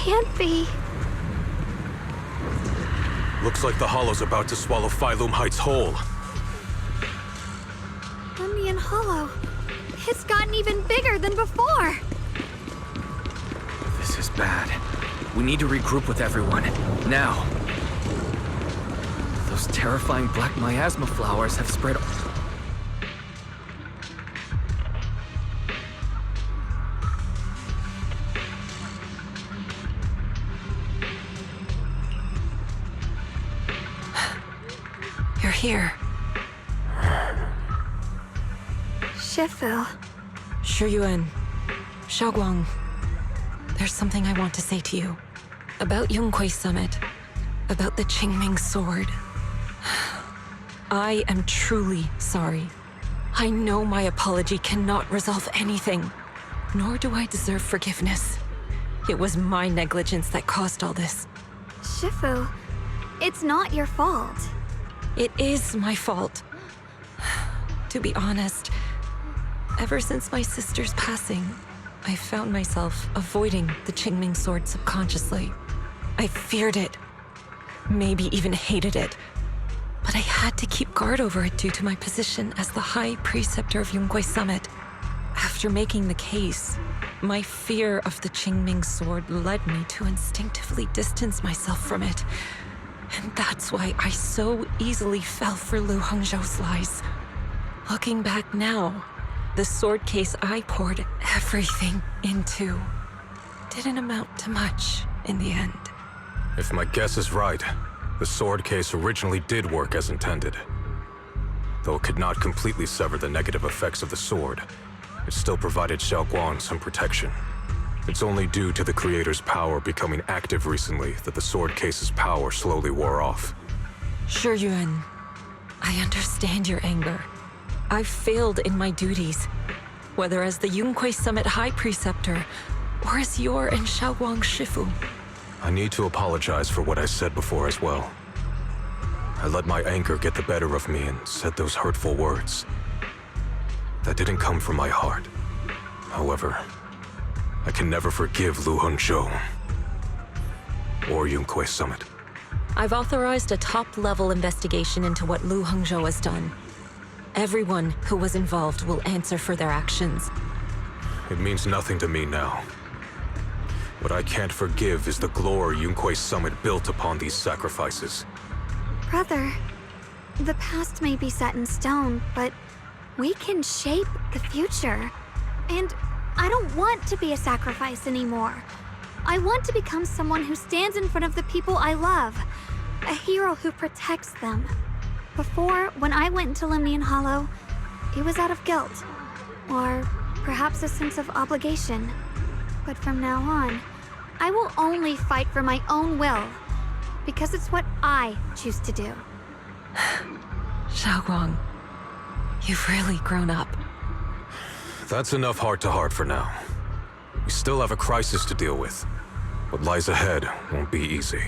can't be. Looks like the Hollow's about to swallow Phylum Heights whole. Lemnian Hollow. It's gotten even bigger than before. This is bad. We need to regroup with everyone. Now. Those terrifying black miasma flowers have spread... You're here. Shifu. Shuyuan. Xiaoguang. There's something I want to say to you. About Yunquei Summit. About the Qingming Sword. I am truly sorry. I know my apology cannot resolve anything, nor do I deserve forgiveness. It was my negligence that caused all this. Shifu, it's not your fault. It is my fault. To be honest, ever since my sister's passing, I found myself avoiding the Qingming Sword subconsciously. I feared it, maybe even hated it. But I had to keep guard over it due to my position as the High Preceptor of Yunquei Summit. After making the case, my fear of the Qingming Sword led me to instinctively distance myself from it. And that's why I so easily fell for Lu Hongzhou's lies. Looking back now, the sword case I poured everything into didn't amount to much in the end. If my guess is right, the sword case originally did work as intended. Though it could not completely sever the negative effects of the sword, it still provided Xiaoguang some protection. It's only due to the creator's power becoming active recently that the sword case's power slowly wore off. Shuyuan, I understand your anger. I've failed in my duties, whether as the Yunquei Summit High Preceptor or as your and Xiaoguang's Shifu. I need to apologize for what I said before as well. I let my anger get the better of me and said those hurtful words. That didn't come from my heart. However, I can never forgive Lu Hongzhou or Yunquei Summit. I've authorized a top-level investigation into what Lu Hongzhou has done. Everyone who was involved will answer for their actions. It means nothing to me now. What I can't forgive is the glory Yunquei Summit built upon these sacrifices. Brother, the past may be set in stone, but we can shape the future. And I don't want to be a sacrifice anymore. I want to become someone who stands in front of the people I love. A hero who protects them. Before, when I went into Lemnian Hollow, it was out of guilt. Or perhaps a sense of obligation. But from now on, I will only fight for my own will. Because it's what I choose to do. Xiaoguang, you've really grown up. That's enough heart-to-heart for now. We still have a crisis to deal with. What lies ahead won't be easy.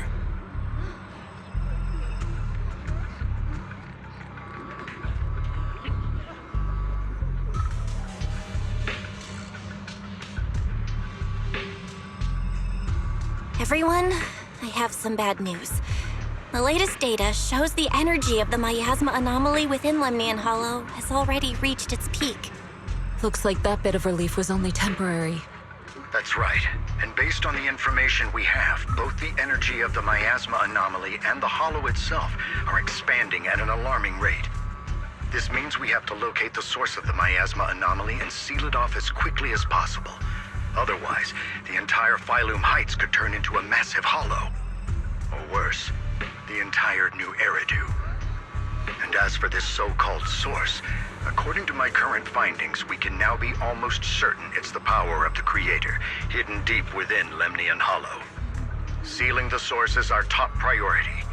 Everyone, I have some bad news. The latest data shows the energy of the miasma anomaly within Lemnian Hollow has already reached its peak. Looks like that bit of relief was only temporary. That's right. And based on the information we have, both the energy of the miasma anomaly and the hollow itself are expanding at an alarming rate. This means we have to locate the source of the miasma anomaly and seal it off as quickly as possible. Otherwise, the entire Phylum Heights could turn into a massive hollow. Or worse, the entire New Eridu. And as for this so-called source, according to my current findings, we can now be almost certain it's the power of the Creator, hidden deep within Lemnian Hollow. Sealing the source is our top priority.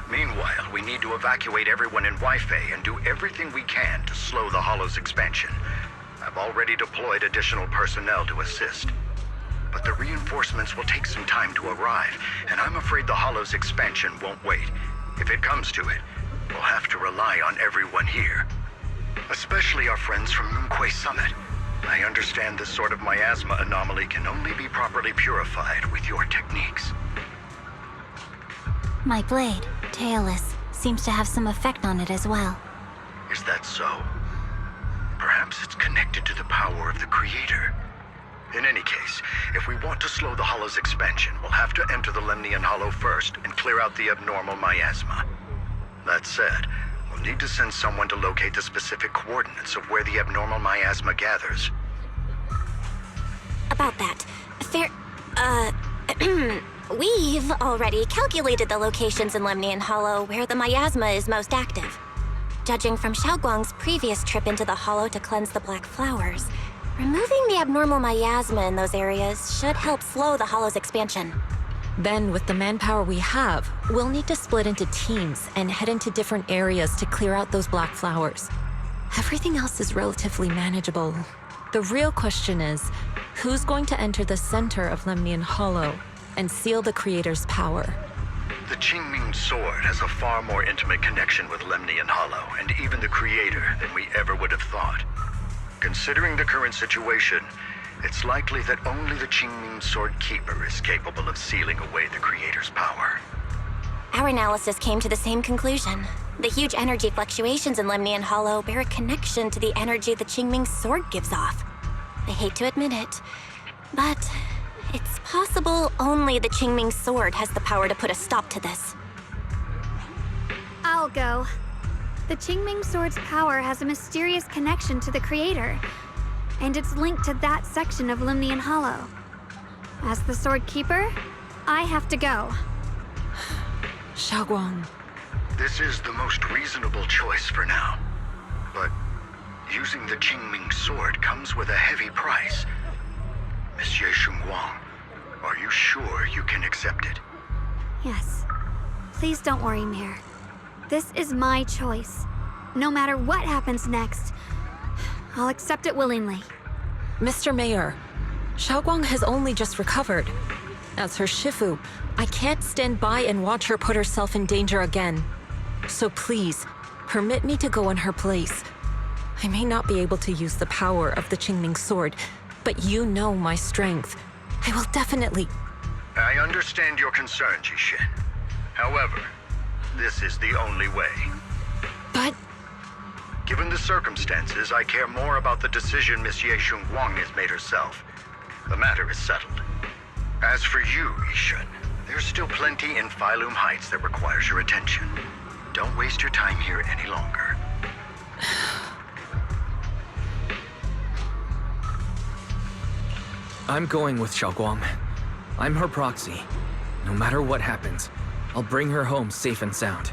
Meanwhile, we need to evacuate everyone in Weifei and do everything we can to slow the Hollow's expansion. I've already deployed additional personnel to assist. But the reinforcements will take some time to arrive, and I'm afraid the Hollow's expansion won't wait. If it comes to it, we'll have to rely on everyone here. Especially our friends from Yunquei Summit. I understand this sort of miasma anomaly can only be properly purified with your techniques. My blade, Tailless, seems to have some effect on it as well. Is that so? Perhaps it's connected to the power of the Creator. In any case, if we want to slow the Hollow's expansion, we'll have to enter the Lemnian Hollow first and clear out the abnormal miasma. That said, we'll need to send someone to locate the specific coordinates of where the abnormal miasma gathers. About that, we've already calculated the locations in Lemnian Hollow where the miasma is most active. Judging from Xiaoguang's previous trip into the Hollow to cleanse the Black Flowers, removing the abnormal miasma in those areas should help slow the Hollow's expansion. Then, with the manpower we have, we'll need to split into teams and head into different areas to clear out those Black Flowers. Everything else is relatively manageable. The real question is, who's going to enter the center of Lemnian Hollow and seal the Creator's power? The Qingming Sword has a far more intimate connection with Lemnian Hollow and even the Creator than we ever would have thought. Considering the current situation, it's likely that only the Qingming Sword Keeper is capable of sealing away the Creator's power. Our analysis came to the same conclusion. The huge energy fluctuations in Lemnian Hollow bear a connection to the energy the Qingming Sword gives off. I hate to admit it, but it's possible only the Qingming Sword has the power to put a stop to this. I'll go. The Qingming Sword's power has a mysterious connection to the Creator, and it's linked to that section of Lemnian Hollow. As the Sword Keeper, I have to go. Xiaoguang. This is the most reasonable choice for now. But using the Qingming Sword comes with a heavy price. Monsieur Xunguang, are you sure you can accept it? Yes. Please don't worry, Mir. This is my choice. No matter what happens next, I'll accept it willingly. Mr. Mayor, Xiaoguang has only just recovered. As her Shifu, I can't stand by and watch her put herself in danger again. So please, permit me to go in her place. I may not be able to use the power of the Qingming Sword, but you know my strength. I will definitely... I understand your concern, Jishin. However, this is the only way. But... Given the circumstances, I care more about the decision Miss Ye Xunguang has made herself. The matter is settled. As for you, Yishun, there's still plenty in Phylum Heights that requires your attention. Don't waste your time here any longer. I'm going with Xiaoguang. I'm her proxy. No matter what happens, I'll bring her home safe and sound.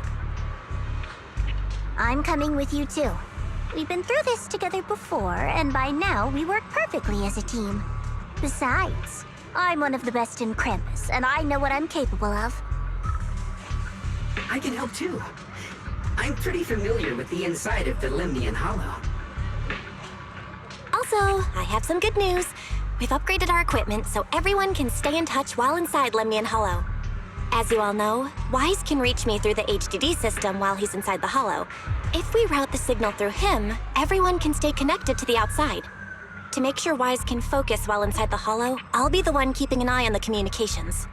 I'm coming with you too. We've been through this together before, and by now we work perfectly as a team. Besides, I'm one of the best in Krampus, and I know what I'm capable of. I can help too. I'm pretty familiar with the inside of the Lemnian Hollow. Also, I have some good news. We've upgraded our equipment so everyone can stay in touch while inside Lemnian Hollow. As you all know, Wise can reach me through the HDD system while he's inside the Hollow. If we route the signal through him, everyone can stay connected to the outside. To make sure Wise can focus while inside the Hollow, I'll be the one keeping an eye on the communications.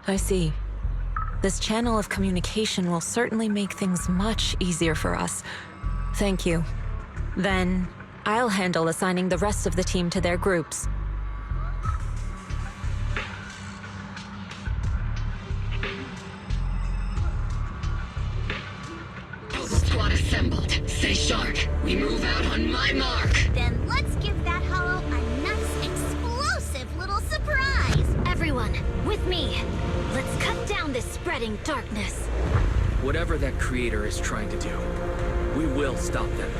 I see. This channel of communication will certainly make things much easier for us. Thank you. Then, I'll handle assigning the rest of the team to their groups. Squad assembled. Stay sharp. We move out on my mark. Then let's give that hollow a nice, explosive little surprise! Everyone, with me! Let's cut down this spreading darkness. Whatever that creator is trying to do, we will stop them.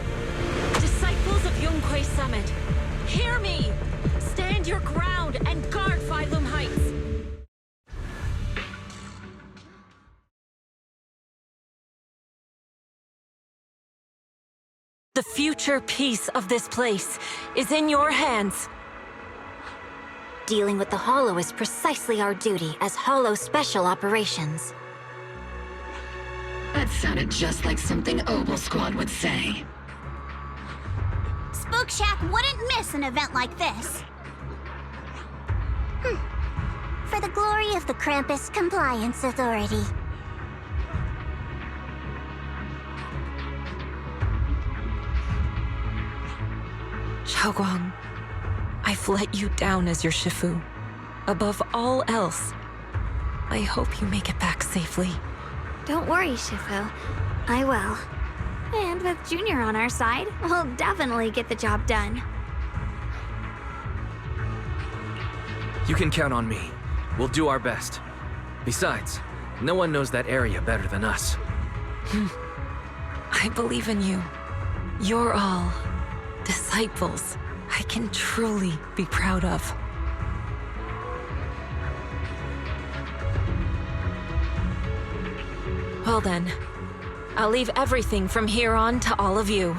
Disciples of Yonghui Summit, hear me! Stand your ground and guard Phylum Heights! The future peace of this place is in your hands. Dealing with the Hollow is precisely our duty as Hollow Special Operations. That sounded just like something Obel Squad would say. Look Shack wouldn't miss an event like this. For the glory of the Krampus Compliance Authority. Xiaoguang, I've let you down as your Shifu. Above all else, I hope you make it back safely. Don't worry, Shifu. I will. And with Junior on our side, we'll definitely get the job done. You can count on me. We'll do our best. Besides, no one knows that area better than us. I believe in you. You're all disciples I can truly be proud of. Well then, I'll leave everything from here on to all of you.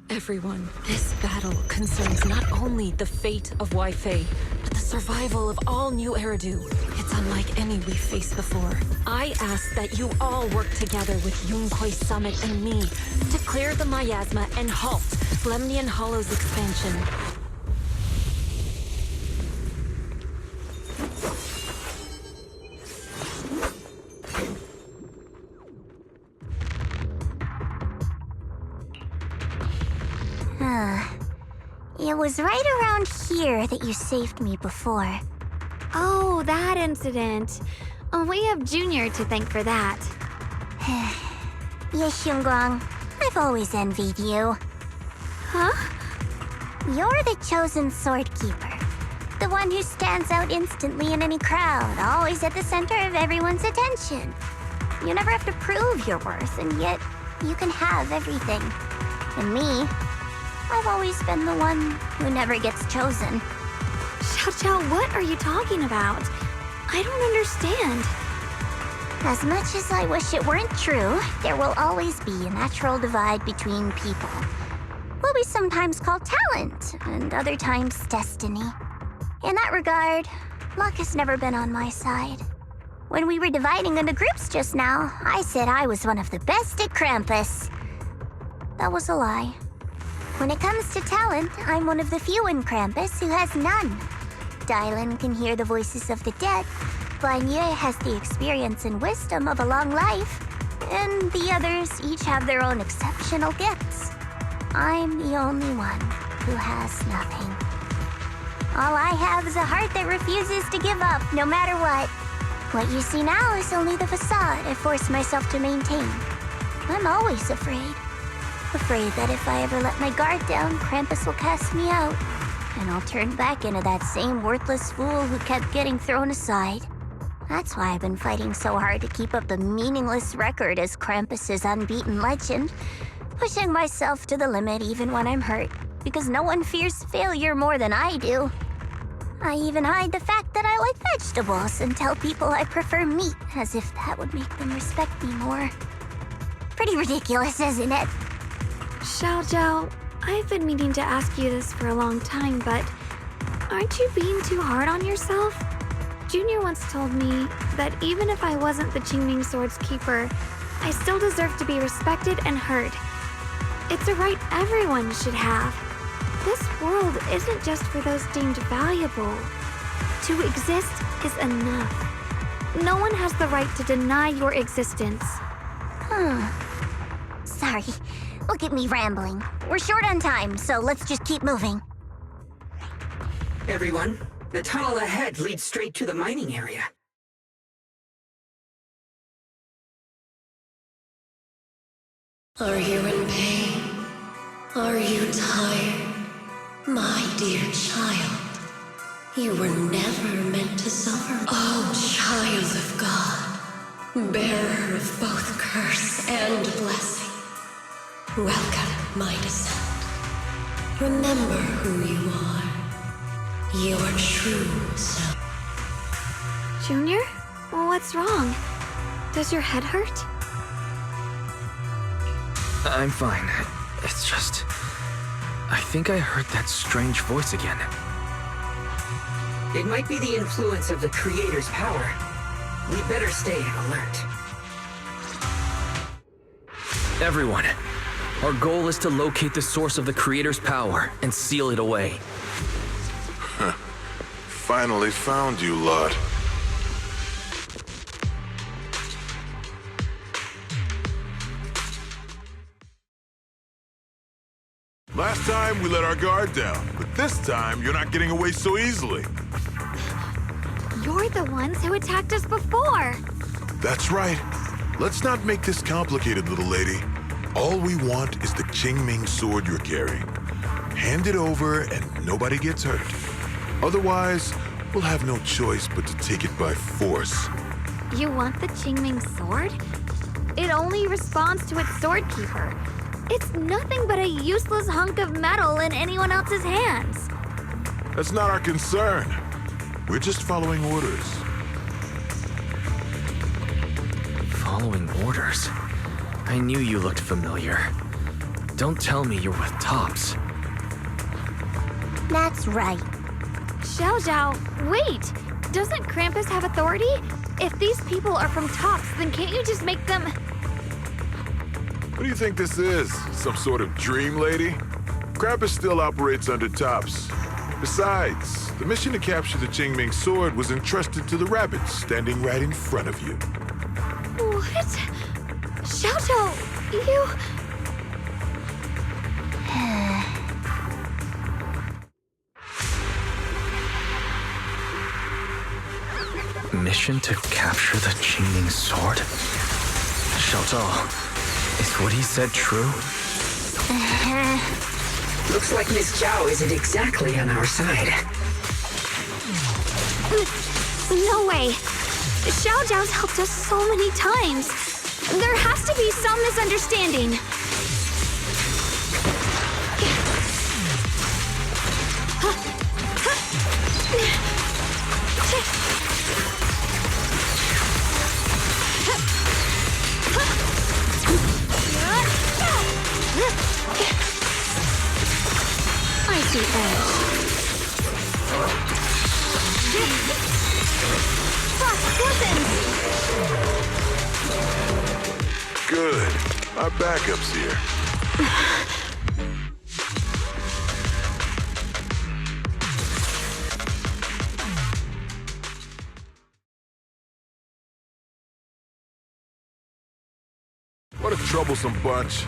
Everyone, this battle concerns not only the fate of Wei-Fei, but the survival of all New Eridu. It's unlike any we've faced before. I ask that you all work together with Yunkuei Summit and me to clear the miasma and halt Lemnian Hollow's expansion. It was right around here that you saved me before. Oh, that incident. We have Junior to thank for that. Yes, Xiongguang. I've always envied you. Huh? You're the chosen sword keeper. The one who stands out instantly in any crowd, always at the center of everyone's attention. You never have to prove your worth, and yet you can have everything. And me, I've always been the one who never gets chosen. Xiao, what are you talking about? I don't understand. As much as I wish it weren't true, there will always be a natural divide between people. What we sometimes call talent, and other times destiny. In that regard, luck has never been on my side. When we were dividing into groups just now, I said I was one of the best at Krampus. That was a lie. When it comes to talent, I'm one of the few in Krampus who has none. Dylan can hear the voices of the dead, Blanye has the experience and wisdom of a long life, and the others each have their own exceptional gifts. I'm the only one who has nothing. All I have is a heart that refuses to give up, no matter what. What you see now is only the facade I force myself to maintain. I'm always afraid. Afraid that if I ever let my guard down, Krampus will cast me out, and I'll turn back into that same worthless fool who kept getting thrown aside. That's why I've been fighting so hard to keep up the meaningless record as Krampus's unbeaten legend. pushing myself to the limit even when I'm hurt, because no one fears failure more than I do. I even hide the fact that I like vegetables and tell people I prefer meat, as if that would make them respect me more. Pretty ridiculous, isn't it? Xiaojiao, I've been meaning to ask you this for a long time, but aren't you being too hard on yourself? Junior once told me that even if I wasn't the Qingming Sword's keeper, I still deserve to be respected and heard. It's a right everyone should have. This world isn't just for those deemed valuable. To exist is enough. No one has the right to deny your existence. Sorry. Look at me rambling. We're short on time, so let's just keep moving. Everyone, the tunnel ahead leads straight to the mining area. Are you in pain? Are you tired? My dear child, you were never meant to suffer. Oh, child of God, bearer of both curse and blessing. Welcome, my descendant. Remember who you are. Your true self. Junior? What's wrong? Does your head hurt? I'm fine. It's just... I think I heard that strange voice again. It might be the influence of the Creator's power. We better stay alert. Everyone, our goal is to locate the source of the Creator's power and seal it away. Finally found you, lot. Last time we let our guard down, but this time you're not getting away so easily. You're the ones who attacked us before. That's right. Let's not make this complicated, little lady. All we want is the Qingming sword you're carrying. Hand it over and nobody gets hurt. Otherwise, we'll have no choice but to take it by force. You want the Qingming sword? It only responds to its sword keeper. It's nothing but a useless hunk of metal in anyone else's hands. That's not our concern. We're just following orders. Following orders? I knew you looked familiar. Don't tell me you're with Tops. That's right. Xiaojiao, wait! Doesn't Krampus have authority? If these people are from Tops, then can't you just make them... What do you think this is? Some sort of dream lady? Krampus still operates under Tops. Besides, the mission to capture the Qingming sword was entrusted to the rabbits standing right in front of you. What? Xiaojiao, you... Mission to capture the Qingming sword? Xiaojiao, is what he said true? Looks like Miss Zhao isn't exactly on our side. No way. Xiaojiao's helped us so many times. There has to be some misunderstanding. I see edge. Frost glistens! Good. Our backup's here. What a troublesome bunch.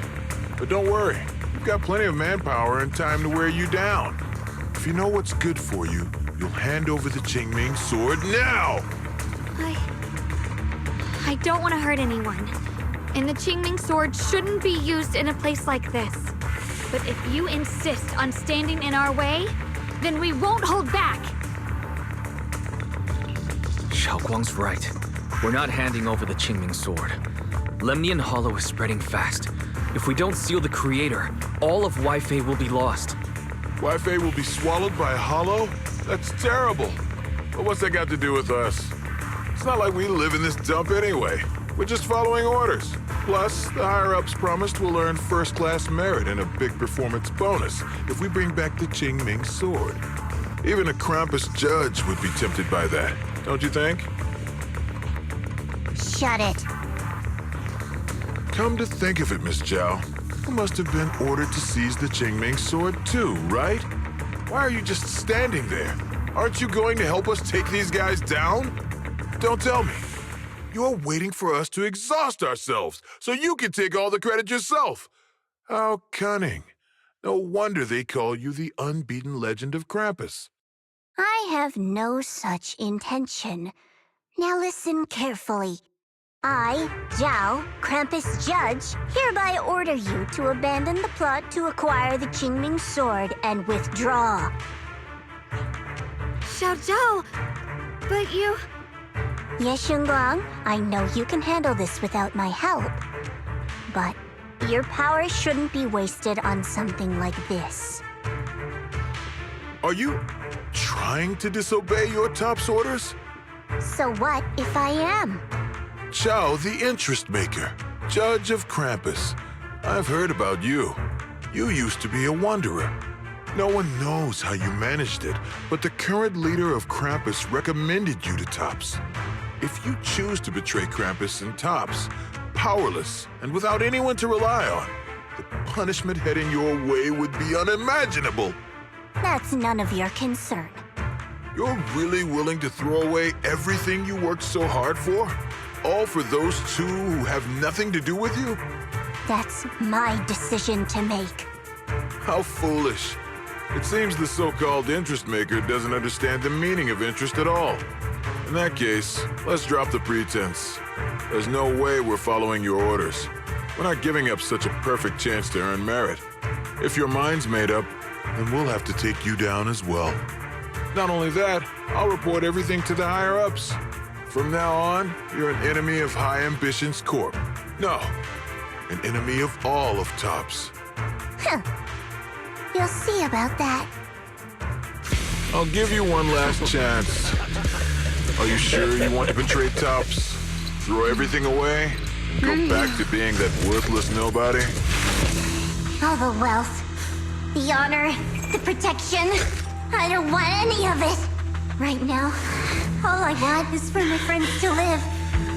But don't worry. We've got plenty of manpower and time to wear you down. If you know what's good for you, you'll hand over the Qingming sword now! I don't want to hurt anyone. And the Qingming sword shouldn't be used in a place like this. But if you insist on standing in our way, then we won't hold back! Xiaoguang's right. We're not handing over the Qingming sword. Lemnian Hollow is spreading fast. If we don't seal the Creator, all of Wi-Fi will be lost. Wi-Fi will be swallowed by a hollow? That's terrible. But what's that got to do with us? It's not like we live in this dump anyway. We're just following orders. Plus, the higher-ups promised we'll earn first-class merit and a big performance bonus if we bring back the Qingming sword. Even a Krampus judge would be tempted by that, don't you think? Shut it. Come to think of it, Miss Zhao, you must have been ordered to seize the Qingming sword too, right? Why are you just standing there? Aren't you going to help us take these guys down? Don't tell me. You're waiting for us to exhaust ourselves so you can take all the credit yourself. How cunning. No wonder they call you the unbeaten legend of Krampus. I have no such intention. Now listen carefully. I, Zhao, Krampus Judge, hereby order you to abandon the plot to acquire the Qingming sword and withdraw. Xiao Zhao, but you... Yes, Xinguang, I know you can handle this without my help. But your power shouldn't be wasted on something like this. Are you trying to disobey your top's orders? So what if I am? Zhao, the interest maker, judge of Krampus. I've heard about you. You used to be a wanderer. No one knows how you managed it, but the current leader of Krampus recommended you to Tops. If you choose to betray Krampus and Tops, powerless and without anyone to rely on, the punishment heading your way would be unimaginable. That's none of your concern. You're really willing to throw away everything you worked so hard for? All for those two who have nothing to do with you? That's my decision to make. How foolish. It seems the so-called interest maker doesn't understand the meaning of interest at all. In that case, let's drop the pretense. There's no way we're following your orders. We're not giving up such a perfect chance to earn merit. If your mind's made up, then we'll have to take you down as well. Not only that, I'll report everything to the higher-ups. From now on, you're an enemy of High Ambitions Corp. No, an enemy of all of Tops. Huh. You'll see about that. I'll give you one last chance. Are you sure you want to betray Tops? Throw everything away? Go back to being that worthless nobody? All the wealth, the honor, the protection. I don't want any of it. Right now, all I want is for my friends to live,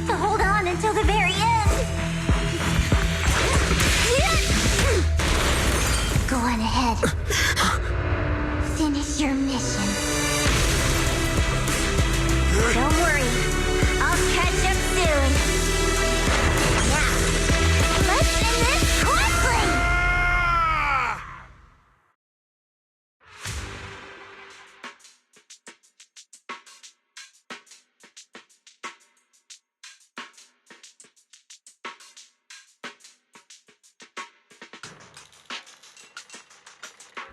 to hold on until the very end. Go on ahead. Finish your mission. Don't worry, I'll catch up soon. Now, let's end this quickly!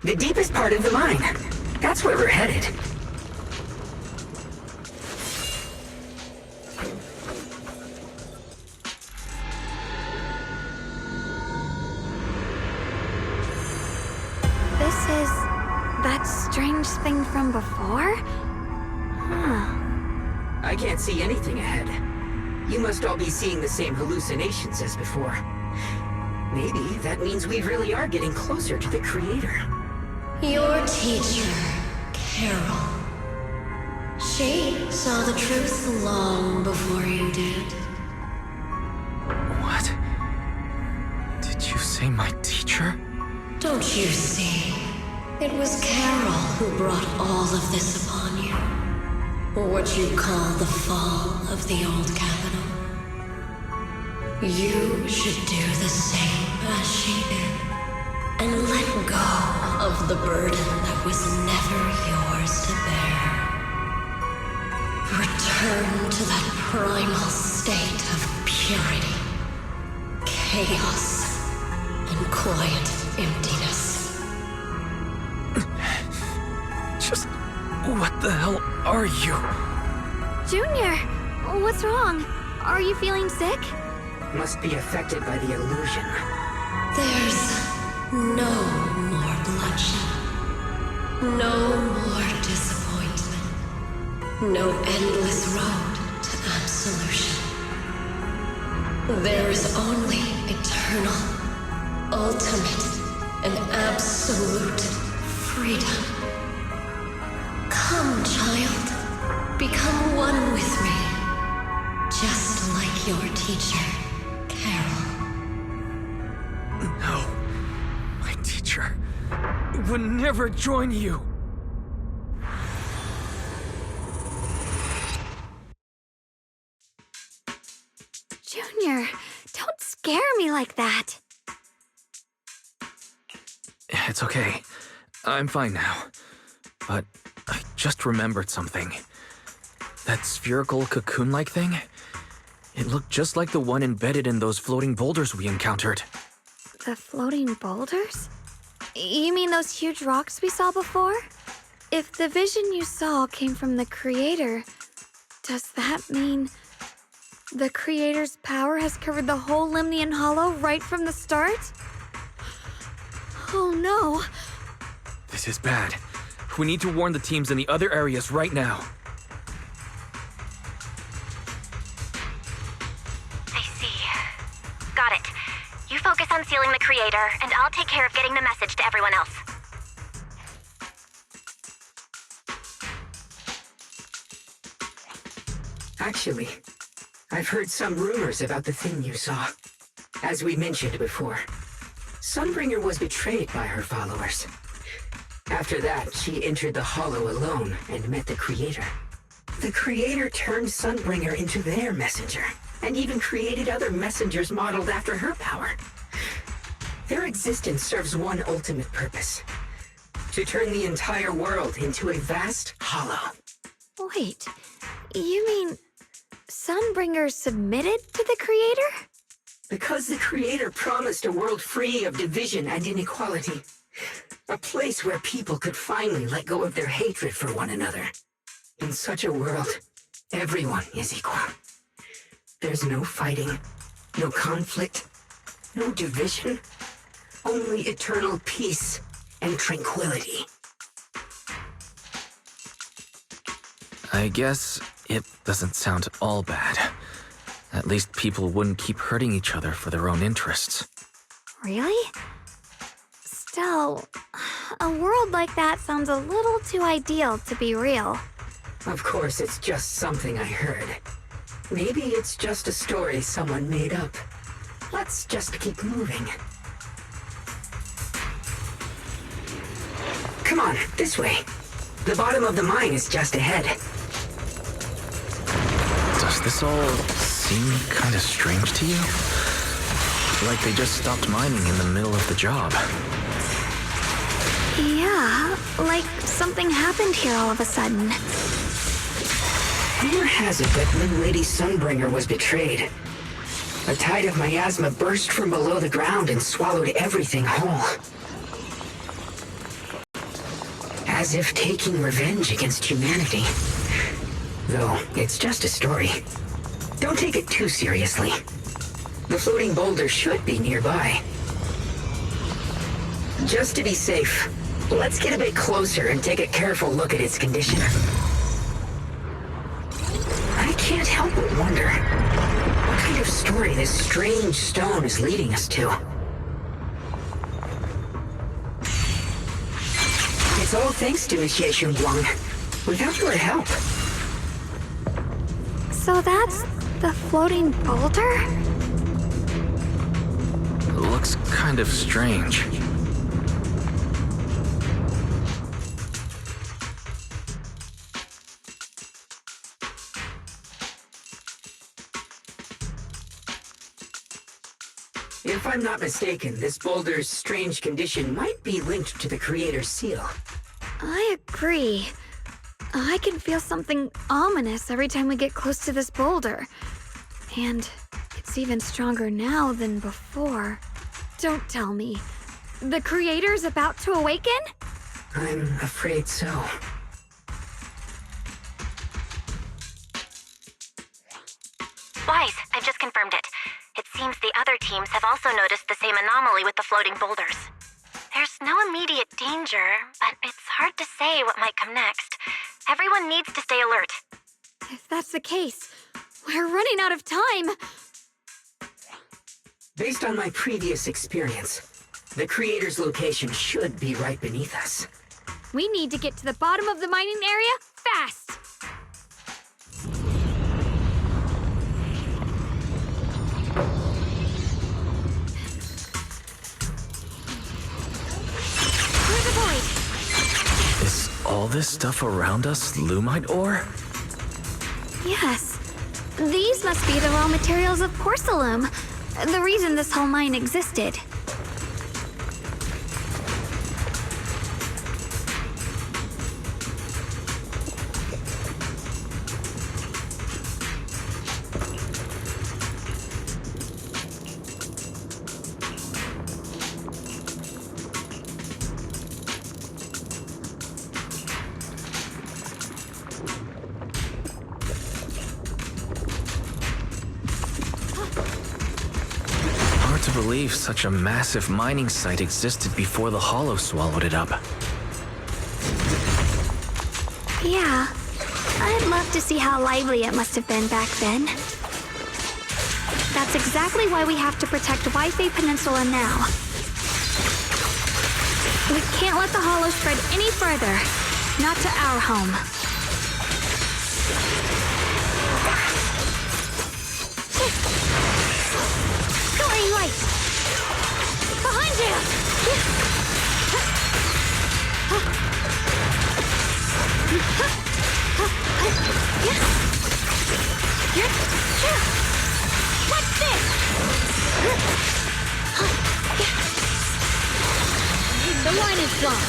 The deepest part of the mine. That's where we're headed. This is that strange thing from before? Huh. I can't see anything ahead. You must all be seeing the same hallucinations as before. Maybe that means we really are getting closer to the Creator. Your teacher, Carol. She saw the truth long before you did. What? Did you say my teacher? Don't you see? It was Carol who brought all of this upon you. What you call the fall of the old capital. You should do the same as she did. And let go of the burden that was never yours to bear. Return to that primal state of purity, chaos, and quiet emptiness. Just... what the hell are you? Junior, what's wrong? Are you feeling sick? Must be affected by the illusion. There's no more bloodshed. No more disappointment. No endless road to absolution. There is only eternal, ultimate, and absolute freedom. Come, child. Become one with me. Just like your teacher, Carol. No. My teacher would never join you. Junior, don't scare me like that. It's okay. I'm fine now. But I just remembered something. That spherical cocoon-like thing? It looked just like the one embedded in those floating boulders we encountered. The floating boulders? You mean those huge rocks we saw before? If the vision you saw came from the Creator, does that mean the Creator's power has covered the whole Limnian Hollow right from the start? Oh no. This is bad. We need to warn the teams in the other areas right now. I see. Got it. You focus on sealing the Creator, and I'll take care of getting the message to everyone else. Actually, I've heard some rumors about the thing you saw. As we mentioned before, Sunbringer was betrayed by her followers. After that, she entered the Hollow alone and met the Creator. The Creator turned Sunbringer into their messenger, and even created other messengers modeled after her power. Their existence serves one ultimate purpose: to turn the entire world into a vast hollow. Wait, you mean Sunbringer submitted to the Creator? Because the Creator promised a world free of division and inequality. A place where people could finally let go of their hatred for one another. In such a world, everyone is equal. There's no fighting, no conflict, no division, only eternal peace and tranquility. I guess it doesn't sound all bad. At least people wouldn't keep hurting each other for their own interests. Really? Still, a world like that sounds a little too ideal to be real. Of course, it's just something I heard. Maybe it's just a story someone made up. Let's just keep moving. Come on, this way. The bottom of the mine is just ahead. Does this all seem kind of strange to you? Like they just stopped mining in the middle of the job. Yeah, like something happened here all of a sudden. Rumor has it that when Lady Sunbringer was betrayed, a tide of miasma burst from below the ground and swallowed everything whole. As if taking revenge against humanity. Though, it's just a story. Don't take it too seriously. The floating boulder should be nearby. Just to be safe, let's get a bit closer and take a careful look at its condition. I can't help but wonder what kind of story this strange stone is leading us to. It's all thanks to Monsieur Xunguang. Without your help. So that's the floating boulder? Looks kind of strange. If I'm not mistaken, this boulder's strange condition might be linked to the Creator's seal. I agree. I can feel something ominous every time we get close to this boulder. And it's even stronger now than before. Don't tell me. The Creator's about to awaken? I'm afraid so. Wise, I've just confirmed it. It seems the other teams have also noticed the same anomaly with the floating boulders. There's no immediate danger, but it's hard to say what might come next. Everyone needs to stay alert. If that's the case, we're running out of time. Based on my previous experience, the creator's location should be right beneath us. We need to get to the bottom of the mining area fast. Clear the void. Is all this stuff around us Lumite ore? Yes. These must be the raw materials of Porcelain, the reason this whole mine existed. Hard to believe such a massive mining site existed before the Hollow swallowed it up. Yeah. I'd love to see how lively it must have been back then. That's exactly why we have to protect Wi-Fi Peninsula now. We can't let the Hollow spread any further. Not to our home. Story light! Behind you! What's this? The line is gone.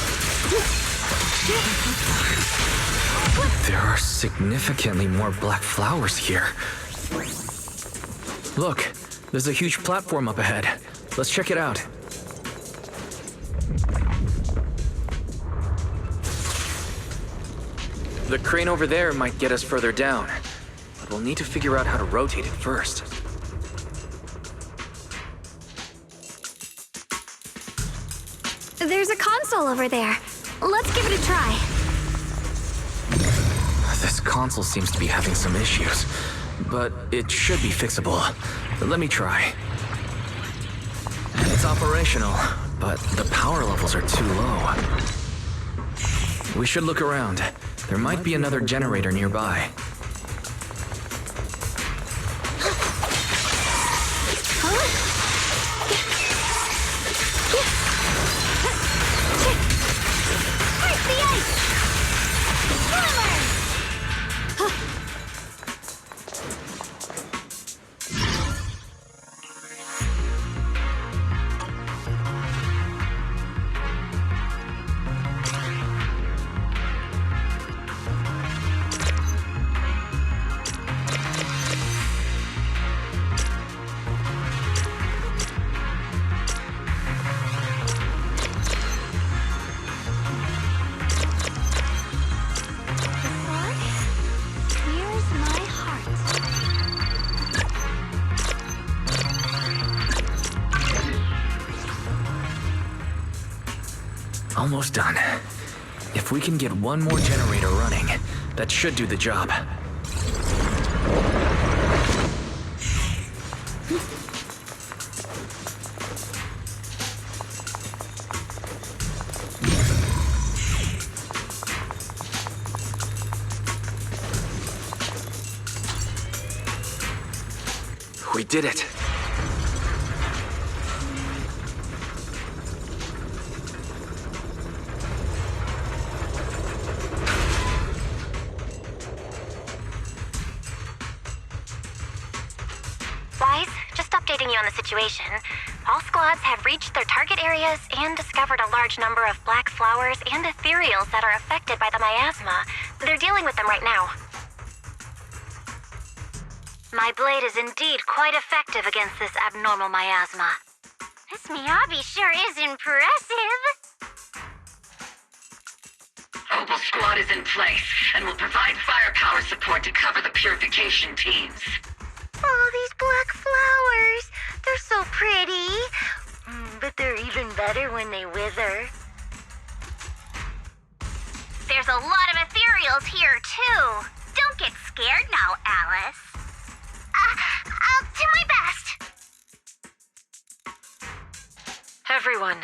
There are significantly more black flowers here. Look, there's a huge platform up ahead. Let's check it out. The crane over there might get us further down, but we'll need to figure out how to rotate it first. There's a console over there. Let's give it a try. This console seems to be having some issues, but it should be fixable. Let me try. It's operational, but the power levels are too low. We should look around. There might be another generator nearby. Almost done. If we can get one more generator running, that should do the job. We did it. Wise, just updating you on the situation. All squads have reached their target areas and discovered a large number of black flowers and ethereals that are affected by the miasma. They're dealing with them right now. My blade is indeed quite effective against this abnormal miasma. This Miyabi sure is impressive. Opal Squad is in place and will provide firepower support to cover the purification teams. All these black flowers. pretty, but they're even better when they wither. There's a lot of ethereals here, too. Don't get scared now, Alice. I'll do my best. Everyone,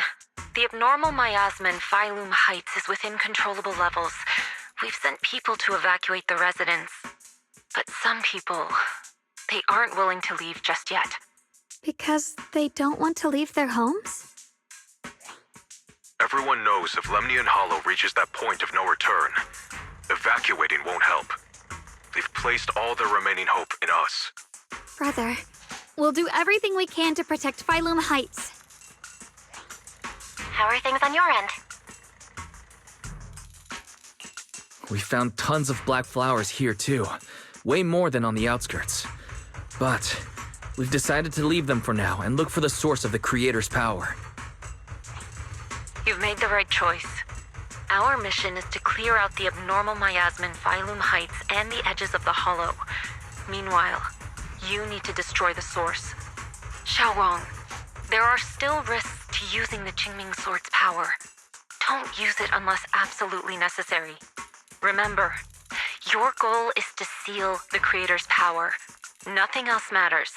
the abnormal miasma in Phylum Heights is within controllable levels. We've sent people to evacuate the residents. But some people, they aren't willing to leave just yet. Because they don't want to leave their homes? Everyone knows if Lemnian Hollow reaches that point of no return, evacuating won't help. They've placed all their remaining hope in us. Brother, we'll do everything we can to protect Phylum Heights. How are things on your end? We found tons of black flowers here too. Way more than on the outskirts. But we've decided to leave them for now and look for the source of the Creator's power. You've made the right choice. Our mission is to clear out the abnormal miasma in Phylum Heights and the edges of the Hollow. Meanwhile, you need to destroy the source. Xiaowang, there are still risks to using the Qingming Sword's power. Don't use it unless absolutely necessary. Remember, your goal is to seal the Creator's power. Nothing else matters.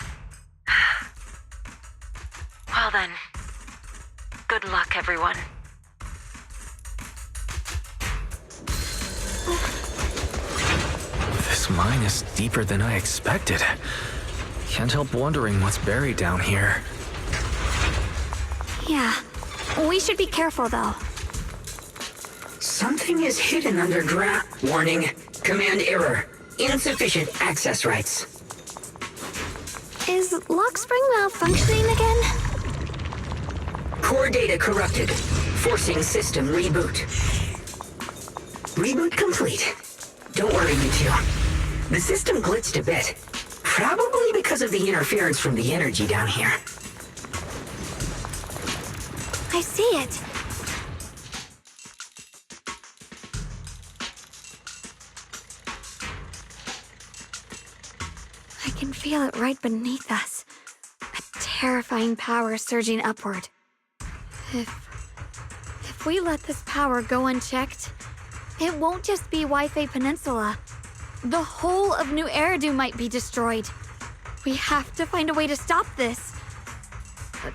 Well then, good luck, everyone. This mine is deeper than I expected. Can't help wondering what's buried down here. Yeah, we should be careful though. Something is hidden underground. Warning. Command error. Insufficient access rights. Is Lockspring malfunctioning again? Core data corrupted. Forcing system reboot. Reboot complete. Don't worry, you two. The system glitched a bit. Probably because of the interference from the energy down here. I see it. I can feel it right beneath us. A terrifying power surging upward. If we let this power go unchecked, it won't just be Wi-Fi Peninsula. The whole of New Eridu might be destroyed. We have to find a way to stop this.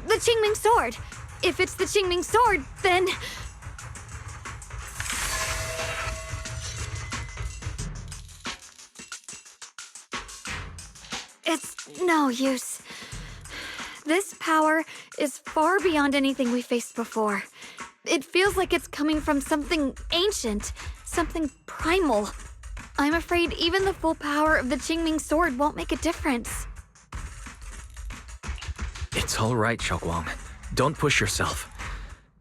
The Qingming Sword! If it's the Qingming Sword, then... It's no use. This power is far beyond anything we faced before. It feels like it's coming from something ancient, something primal. I'm afraid even the full power of the Qingming Sword won't make a difference. It's all right, Xiaoguang. Don't push yourself.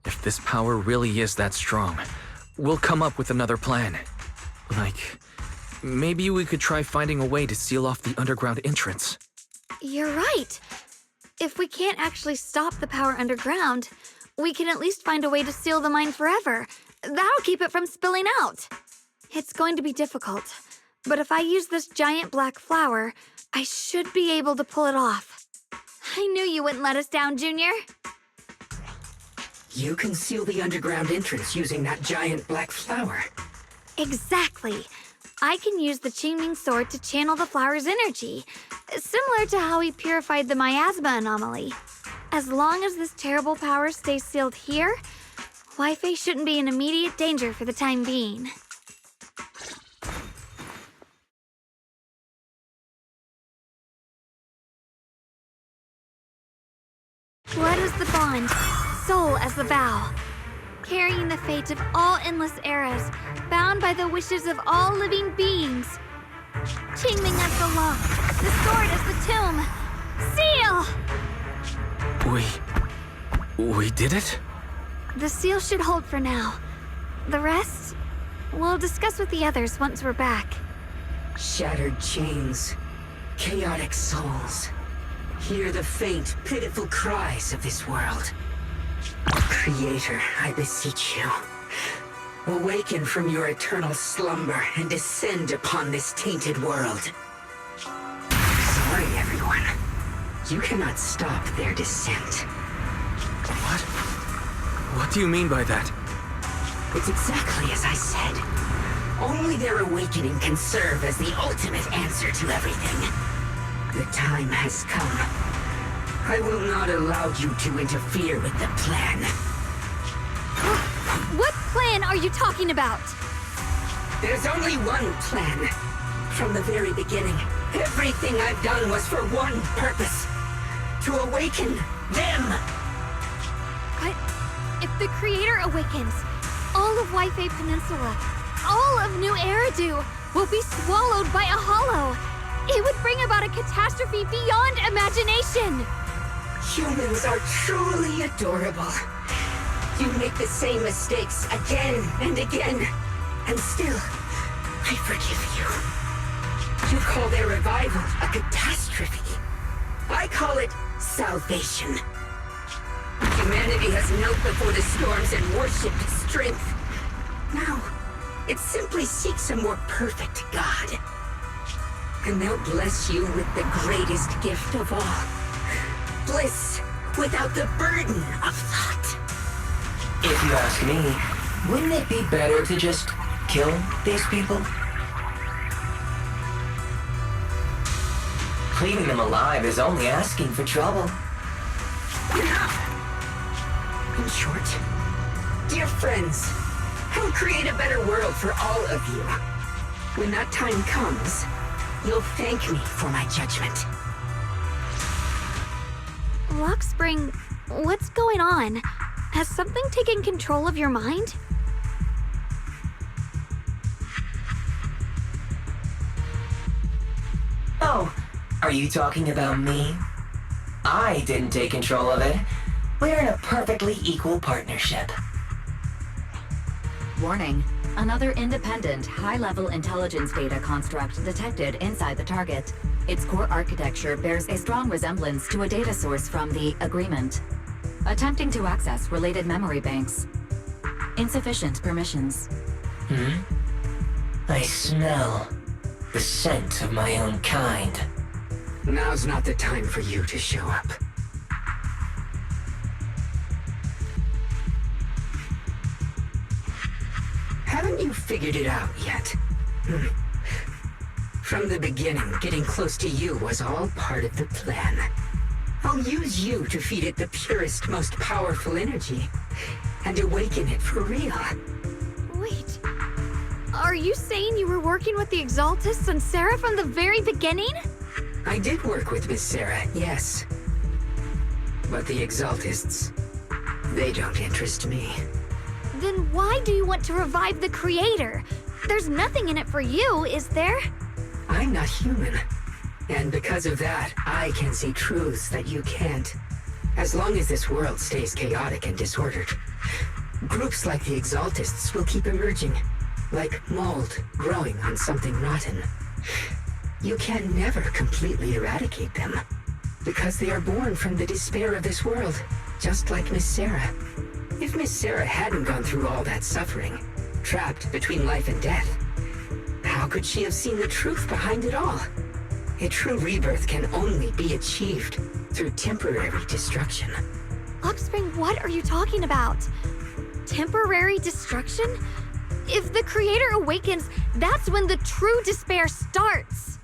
If this power really is that strong, we'll come up with another plan. Like, maybe we could try finding a way to seal off the underground entrance. You're right. If we can't actually stop the power underground, we can at least find a way to seal the mine forever. That'll keep it from spilling out. It's going to be difficult, but if I use this giant black flower, I should be able to pull it off. I knew you wouldn't let us down, Junior. You can seal the underground entrance using that giant black flower. Exactly. I can use the Qingming Sword to channel the flower's energy, similar to how we purified the miasma anomaly. As long as this terrible power stays sealed here, Wi-Fi shouldn't be in immediate danger for the time being. Blood as the bond, soul as the vow. Carrying the fate of all endless eras, bound by the wishes of all living beings. Qingming as the law, the sword as the tomb. Seal! We did it? The seal should hold for now. The rest, we'll discuss with the others once we're back. Shattered chains, chaotic souls. Hear the faint, pitiful cries of this world. Creator, I beseech you. Awaken from your eternal slumber and descend upon this tainted world. Sorry, everyone. You cannot stop their descent. What? What do you mean by that? It's exactly as I said. Only their awakening can serve as the ultimate answer to everything. The time has come. I will not allow you to interfere with the plan. What plan are you talking about? There's only one plan. From the very beginning, everything I've done was for one purpose. To awaken them! But if the Creator awakens, all of Waifei Peninsula, all of New Eridu will be swallowed by a hollow. It would bring about a catastrophe beyond imagination. Humans are truly adorable. You make the same mistakes again and again, and still, I forgive you. You call their revival a catastrophe. I call it salvation. Humanity has knelt before the storms and worshipped strength. Now, it simply seeks a more perfect God. And they'll bless you with the greatest gift of all. Bliss without the burden of thought. If you ask me, wouldn't it be better to just kill these people? Leaving them alive is only asking for trouble. Enough! In short, dear friends, I'll create a better world for all of you. When that time comes, you'll thank me for my judgment. Luxspring, what's going on? Has something taken control of your mind? Oh, are you talking about me? I didn't take control of it. We're in a perfectly equal partnership. Warning. Another independent, high-level intelligence data construct detected inside the target. Its core architecture bears a strong resemblance to a data source from the Agreement. Attempting to access related memory banks. Insufficient permissions. I smell the scent of my own kind. Now's not the time for you to show up. Haven't you figured it out yet? From the beginning, getting close to you was all part of the plan. I'll use you to feed it the purest, most powerful energy, and awaken it for real. Wait, are you saying you were working with the Exaltists and Sarah from the very beginning? I did work with Miss Sarah, yes. But the Exaltists, they don't interest me. Then why do you want to revive the Creator? There's nothing in it for you, is there? I'm not human. And because of that, I can see truths that you can't. As long as this world stays chaotic and disordered, groups like the Exaltists will keep emerging, like mold growing on something rotten. You can never completely eradicate them, because they are born from the despair of this world, just like Miss Sarah. If Miss Sarah hadn't gone through all that suffering, trapped between life and death, how could she have seen the truth behind it all? A true rebirth can only be achieved through temporary destruction. Luxspring, what are you talking about? Temporary destruction? If the Creator awakens, that's when the true despair starts.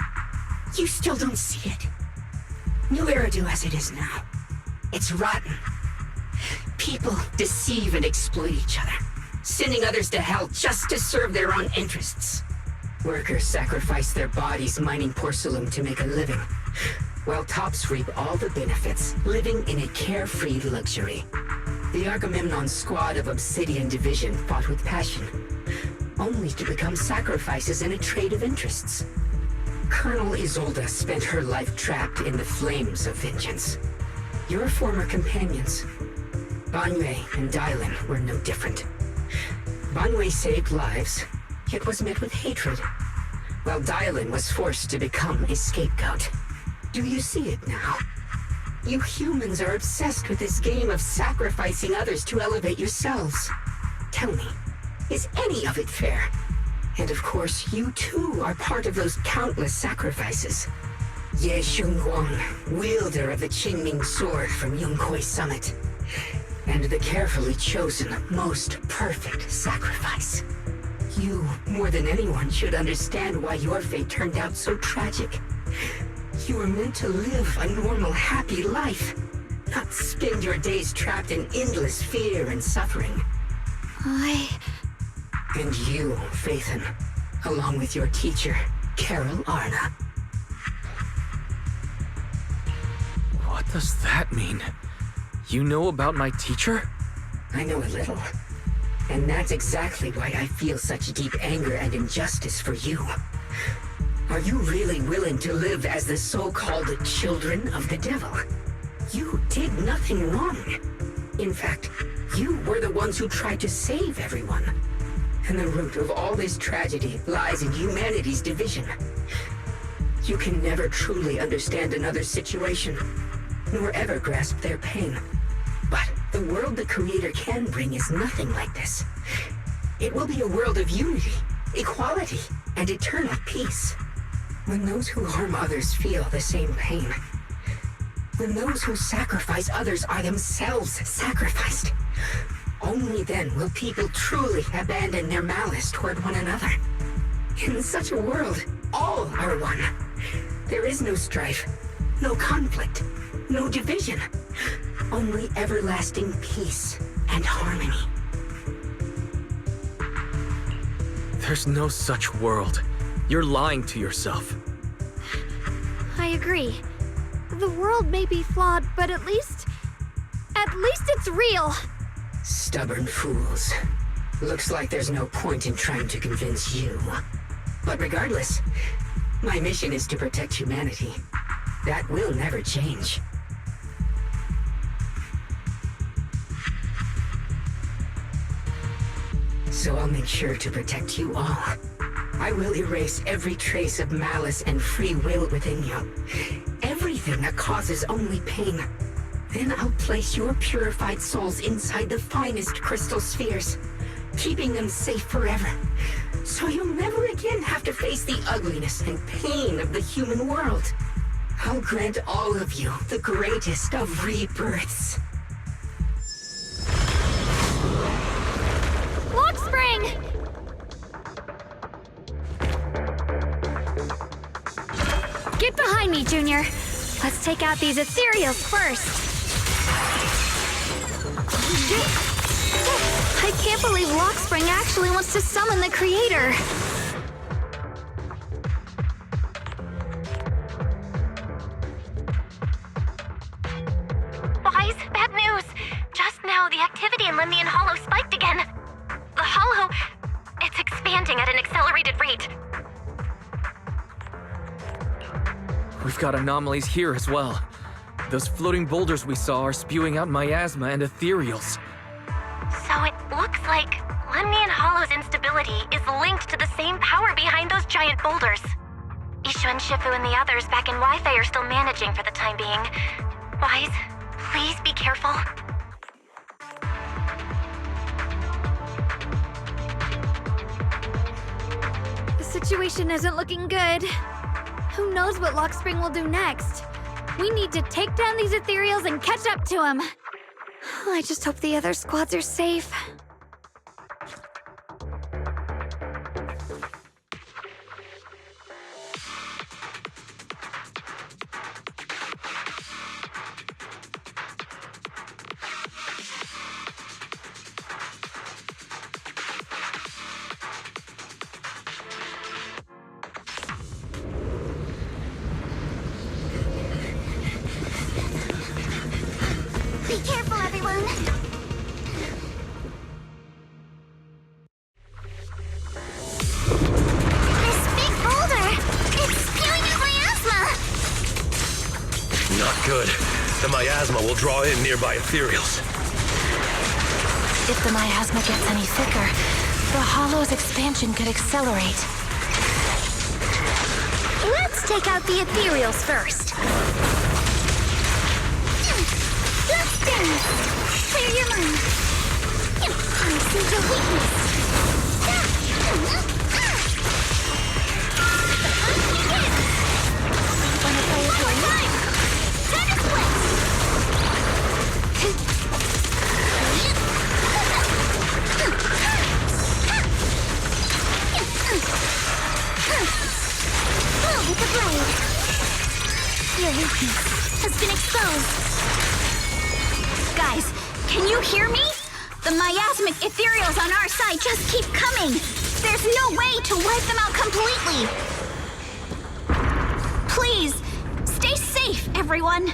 You still don't see it. New Eridu as it is now. It's rotten. People deceive and exploit each other, sending others to hell just to serve their own interests. Workers sacrifice their bodies mining porcelain to make a living, while tops reap all the benefits, living in a carefree luxury. The Agamemnon squad of Obsidian Division fought with passion, only to become sacrifices in a trade of interests. Colonel Isolde spent her life trapped in the flames of vengeance. Your former companions, Banwei and Dylan, were no different. Banwei saved lives, yet was met with hatred, while Dylan was forced to become a scapegoat. Do you see it now? You humans are obsessed with this game of sacrificing others to elevate yourselves. Tell me, is any of it fair? And of course, you too are part of those countless sacrifices. Ye Shunguang, wielder of the Qingming sword from Yonghui Summit, and the carefully chosen, most perfect sacrifice. You, more than anyone, should understand why your fate turned out so tragic. You were meant to live a normal, happy life, not spend your days trapped in endless fear and suffering. And you, Phaethon, along with your teacher, Carol Arna. What does that mean? You know about my teacher? I know a little. And that's exactly why I feel such deep anger and injustice for you. Are you really willing to live as the so-called children of the devil? You did nothing wrong. In fact, you were the ones who tried to save everyone. And the root of all this tragedy lies in humanity's division. You can never truly understand another's situation, nor ever grasp their pain. But the world the Creator can bring is nothing like this. It will be a world of unity, equality, and eternal peace. When those who harm others feel the same pain. When those who sacrifice others are themselves sacrificed. Only then will people truly abandon their malice toward one another. In such a world, all are one. There is no strife, no conflict, no division. Only everlasting peace and harmony. There's no such world. You're lying to yourself. I agree. The world may be flawed, but at least it's real. Stubborn fools. Looks like there's no point in trying to convince you. But regardless, my mission is to protect humanity. That will never change. So I'll make sure to protect you all. I will erase every trace of malice and free will within you. Everything that causes only pain. Then I'll place your purified souls inside the finest crystal spheres, keeping them safe forever. So you'll never again have to face the ugliness and pain of the human world. I'll grant all of you the greatest of rebirths. Lock spring! Get behind me, Junior. Let's take out these ethereals first. I can't believe Lockspring actually wants to summon the Creator. Wise, bad news. Just now, the activity in Lemnian Hollow spiked again. The Hollow, it's expanding at an accelerated rate. We've got anomalies here as well. Those floating boulders we saw are spewing out miasma and ethereals. So it looks like Lemnian Hollow's instability is linked to the same power behind those giant boulders. Ishu and Shifu and the others back in Wi-Fi are still managing for the time being. Wise, please be careful. The situation isn't looking good. Who knows what Lockspring will do next? We need to take down these ethereals and catch up to him. I just hope the other squads are safe. Be careful, everyone! This big boulder! It's spewing out miasma! Not good. The miasma will draw in nearby ethereals. If the miasma gets any thicker, the Hollow's expansion could accelerate. Let's take out the ethereals first. Let's dance! Clear your mind. I see your weakness. Wanna play darkness has been exposed. Guys, can you hear me? The miasmic ethereals on our side just keep coming. There's no way to wipe them out completely. Please, stay safe, everyone.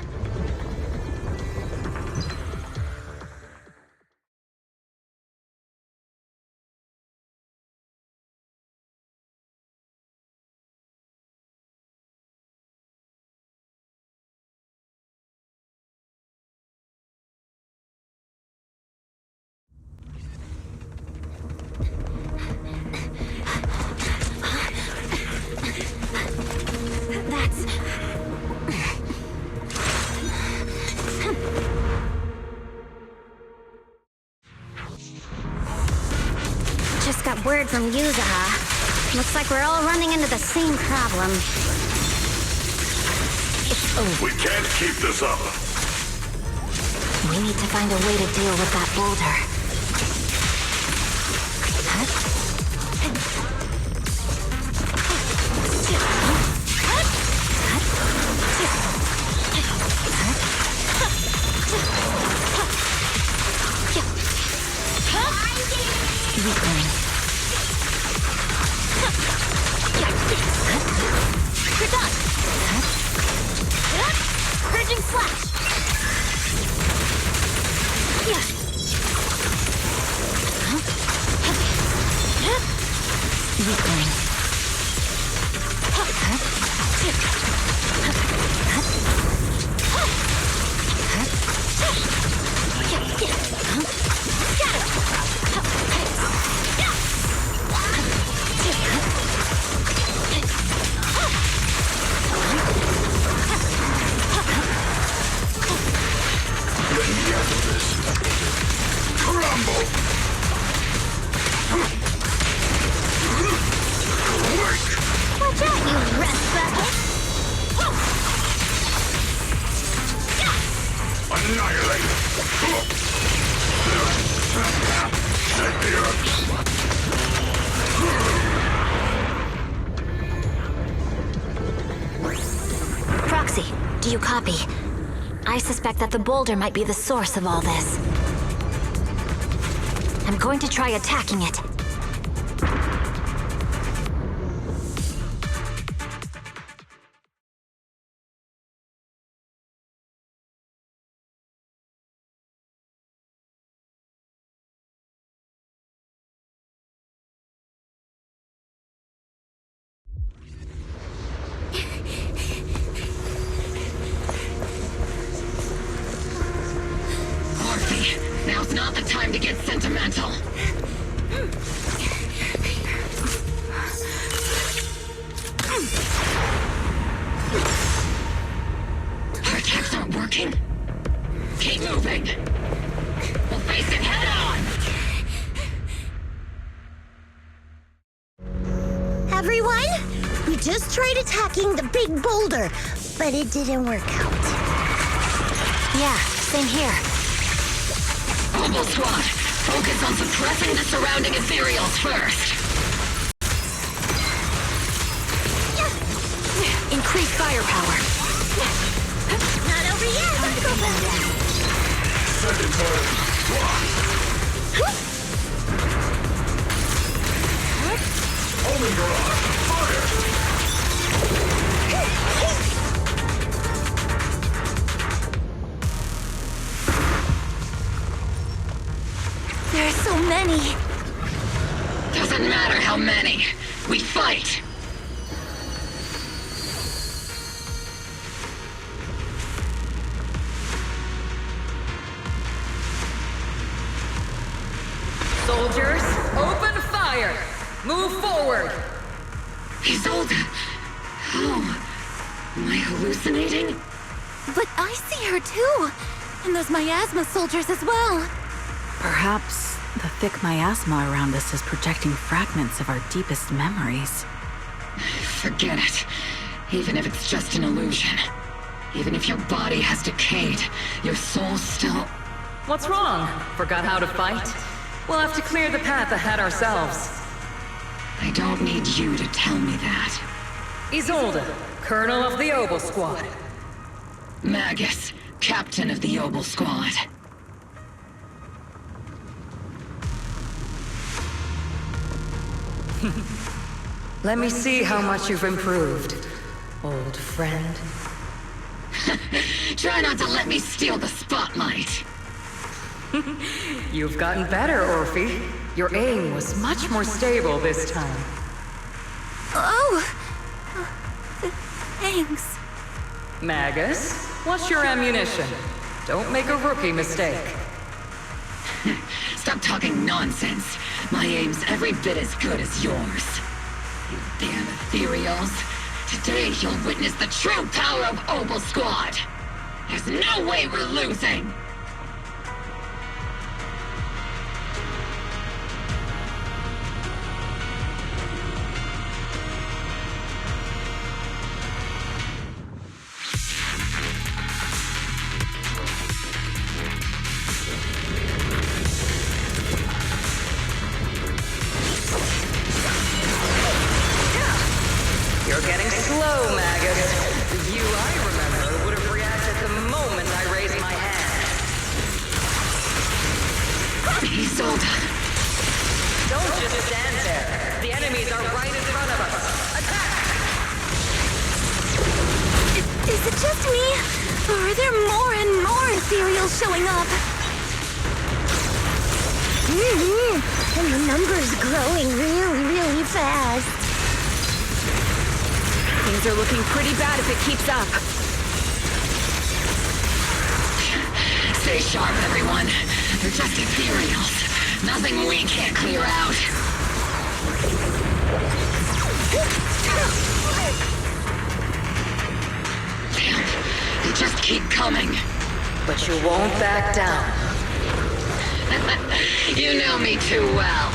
Just got word from Yuzaha. Looks like we're all running into the same problem. It's over. We can't keep this up. We need to find a way to deal with that boulder. Weakling. You're done. Purging slash. Weakling. Watch out, you rest bucket! Annihilate! Take the earth! Proxy, do you copy? I suspect that the boulder might be the source of all this. I'm going to try attacking it. Now's not the time to get sentimental. Our attacks aren't working. Keep moving. We'll face it head on. Everyone, we just tried attacking the big boulder, but it didn't work out. Yeah, same here. Mobile squad, focus on suppressing the surrounding ethereals first. Increase firepower. Not over yet. Let's go back. Second turn. Only garage. Fire! There are so many. Doesn't matter how many. We fight. Soldiers, open fire! Move forward! Isolde! How? Am I hallucinating? But I see her too! And those miasma soldiers as well! Perhaps the thick miasma around us is projecting fragments of our deepest memories. Forget it. Even if it's just an illusion. Even if your body has decayed, your soul still... What's wrong? Forgot how to fight? We'll have to clear the path ahead ourselves. I don't need you to tell me that. Isolde, Colonel of the Oboe Squad. Magus, captain of the Obel Squad. Let me see how much you've improved, old friend. Try not to let me steal the spotlight. You've gotten better, Orphe. Your aim was much more stable this time. Oh! Thanks. Magus, what's your ammunition? Don't make a rookie mistake. Stop talking nonsense. My aim's every bit as good as yours. You damn ethereals. Today you'll witness the true power of Obel Squad. There's no way we're losing. You're getting slow, Magus. You, I remember, would have reacted the moment I raised my hand. Isolde. Don't just stand there. The enemies are right in front of us. Attack! Is it just me? Or are there more and more ethereals showing up? And the number's growing really fast. Things are looking pretty bad if it keeps up. Stay sharp, everyone. They're just ethereals. Nothing we can't clear out. Damn, they just keep coming. But you won't back down. You know me too well.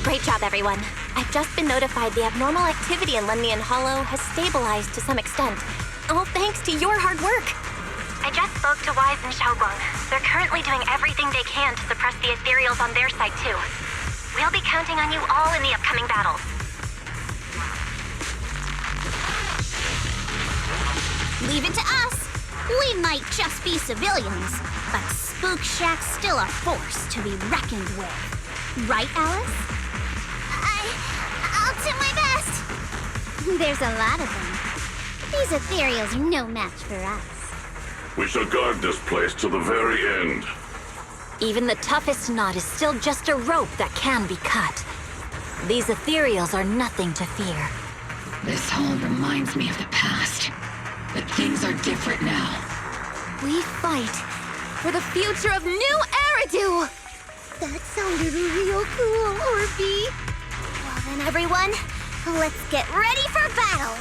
Great job, everyone. I've just been notified the abnormal activity in Lemnian Hollow has stabilized to some extent. All thanks to your hard work. I just spoke to Wise and Xiaoguang. They're currently doing everything they can to suppress the ethereals on their side, too. We'll be counting on you all in the upcoming battles. Leave it to us. We might just be civilians, but Spook Shack's still a force to be reckoned with. Right, Alice? I'll do my best. There's a lot of them. These ethereals are no match for us. We shall guard this place to the very end. Even the toughest knot is still just a rope that can be cut. These ethereals are nothing to fear. This hall reminds me of the past. But things are different now. We fight for the future of New Eridu! That sounded real cool, Orphe. Well then, everyone, let's get ready for battle.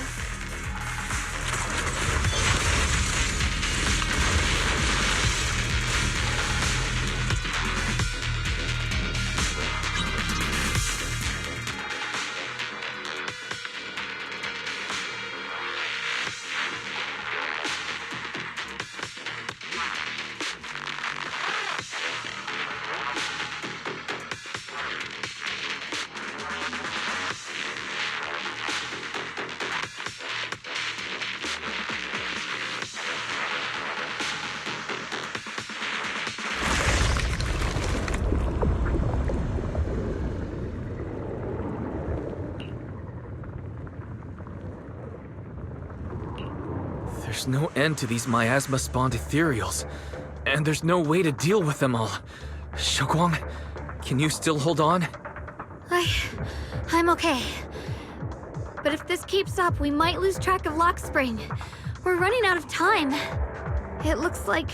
There's no end to these miasma-spawned ethereals, and there's no way to deal with them all. Xiaoguang, can you still hold on? I'm okay. But if this keeps up, we might lose track of Lock Spring. We're running out of time. It looks like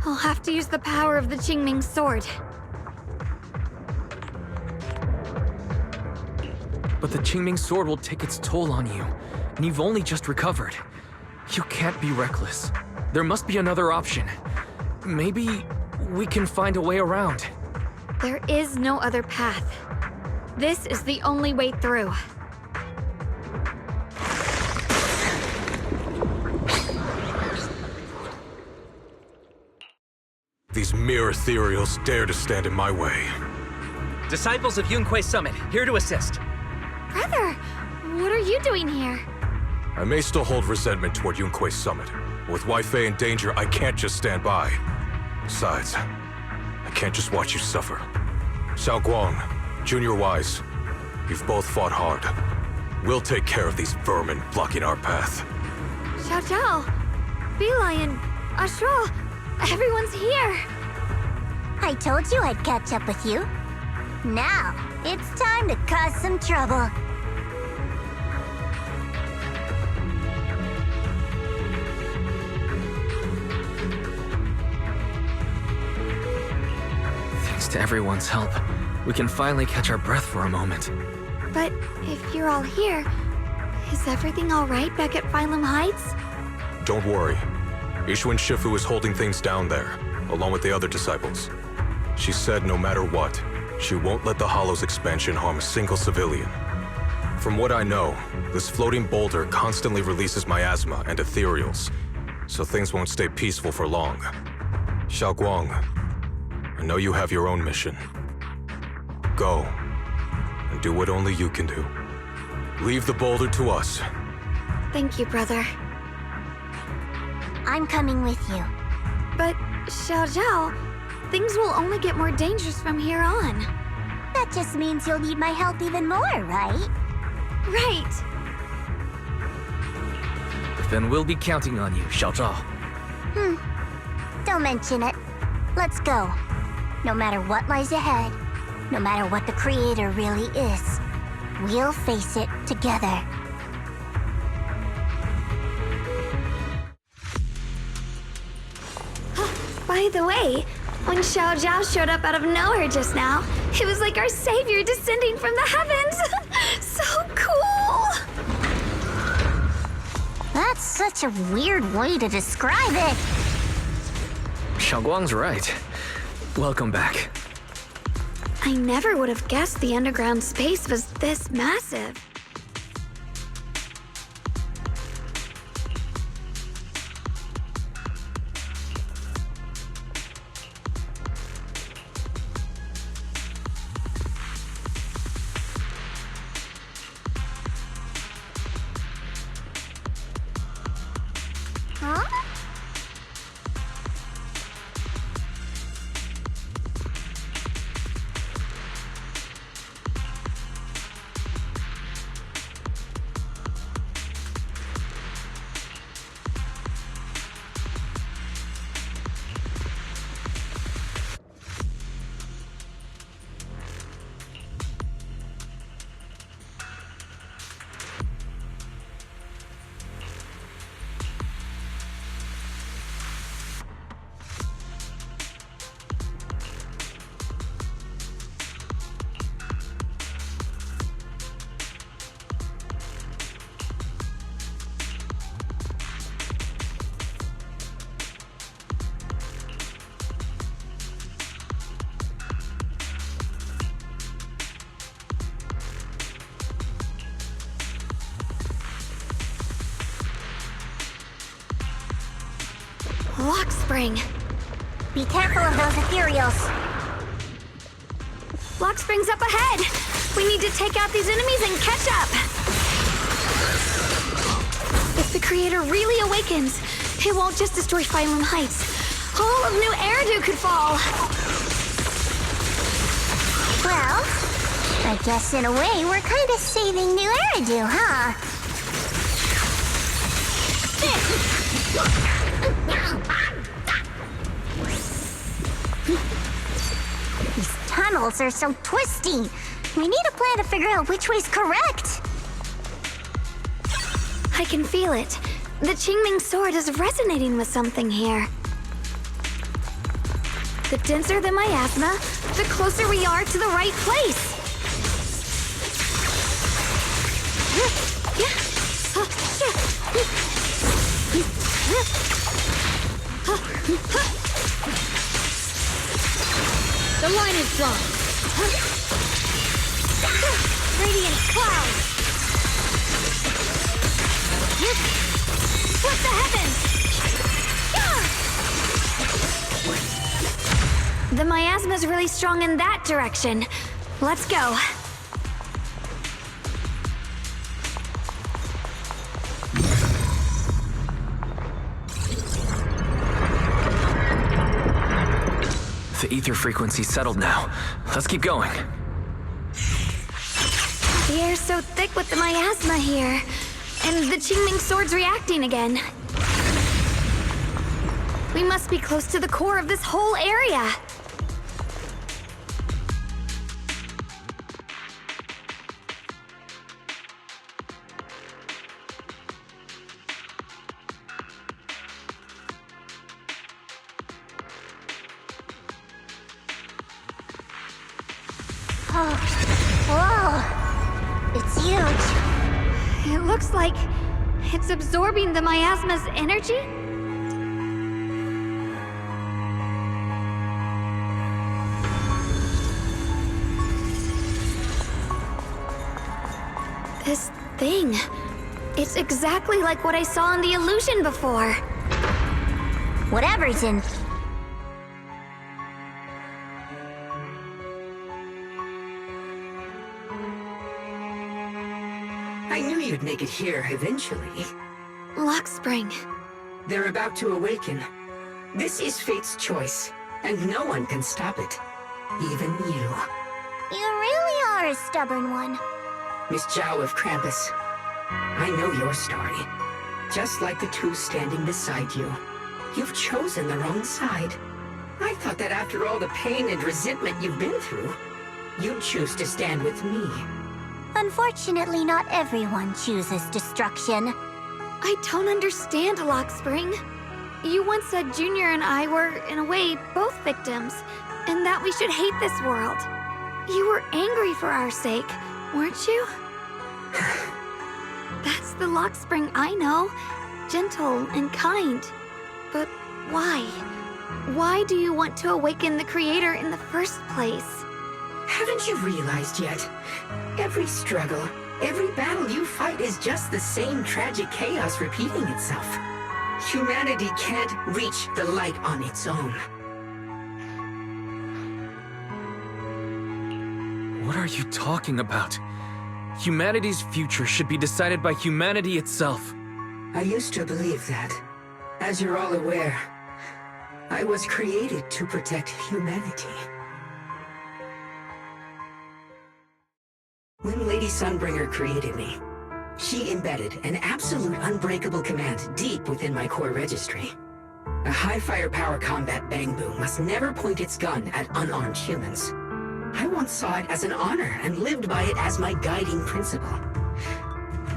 I'll have to use the power of the Qingming sword. But the Qingming sword will take its toll on you, and you've only just recovered. You can't be reckless. There must be another option. Maybe we can find a way around. There is no other path. This is the only way through. These mere ethereals dare to stand in my way. Disciples of Yunque Summit, here to assist. Brother, what are you doing here? I may still hold resentment toward Yunque's summit. But with Wei Fei in danger, I can't just stand by. Besides, I can't just watch you suffer. Xiao Guang, Junior Wise, you've both fought hard. We'll take care of these vermin blocking our path. Xiao Zhao, Bee Lion, Astral, everyone's here. I told you I'd catch up with you. Now, it's time to cause some trouble. Thanks to everyone's help, we can finally catch our breath for a moment. But if you're all here, is everything all right back at Phylum Heights? Don't worry. Ishun Shifu is holding things down there, along with the other disciples. She said no matter what, she won't let the Hollow's expansion harm a single civilian. From what I know, this floating boulder constantly releases miasma and ethereals, so things won't stay peaceful for long. Xiao Guang, I know you have your own mission. Go, and do what only you can do. Leave the boulder to us. Thank you, brother. I'm coming with you. But, Xiao Zhao, things will only get more dangerous from here on. That just means you'll need my help even more, right? Right. Then we'll be counting on you, Xiao Zhao. Don't mention it. Let's go. No matter what lies ahead, no matter what the Creator really is, we'll face it together. By the way, when Xiao Zhao showed up out of nowhere just now, it was like our savior descending from the heavens. So cool! That's such a weird way to describe it. Xiao Guang's right. Welcome back. I never would have guessed the underground space was this massive. Huh? Lock spring. Be careful of those ethereals. Lock spring's up ahead. We need to take out these enemies and catch up. If the Creator really awakens, it won't just destroy Phylum Heights. All of New Eridu could fall. Well, I guess in a way we're kind of saving New Eridu, huh? These tunnels are so twisty. We need a plan to figure out which way's correct. I can feel it. The Qingming sword is resonating with something here. The denser the miasma, the closer we are to the right place. The line is drawn. Radiant cloud. Split the heavens! The miasma's really strong in that direction. Let's go. The ether frequency's settled now. Let's keep going. The air's so thick with the miasma here. And the Qingming sword's reacting again. We must be close to the core of this whole area. Oh, whoa! It's huge. It looks like it's absorbing the miasma's energy? This thing. It's exactly like what I saw in the illusion before. Whatever's in... I knew you'd make it here eventually. Lock Spring. They're about to awaken. This is fate's choice, and no one can stop it. Even you. You really are a stubborn one. Miss Zhao of Krampus. I know your story. Just like the two standing beside you. You've chosen the wrong side. I thought that after all the pain and resentment you've been through, you'd choose to stand with me. Unfortunately, not everyone chooses destruction. I don't understand, Lock Spring. You once said Junior and I were, in a way, both victims, and that we should hate this world. You were angry for our sake, weren't you? That's the Lock Spring I know. Gentle and kind. But why? Why do you want to awaken the Creator in the first place? Haven't you realized yet? Every struggle, every battle you fight is just the same tragic chaos repeating itself. Humanity can't reach the light on its own. What are you talking about? Humanity's future should be decided by humanity itself. I used to believe that. As you're all aware, I was created to protect humanity. When Lady Sunbringer created me, she embedded an absolute unbreakable command deep within my core registry. A high firepower combat bang boom must never point its gun at unarmed humans. I once saw it as an honor and lived by it as my guiding principle.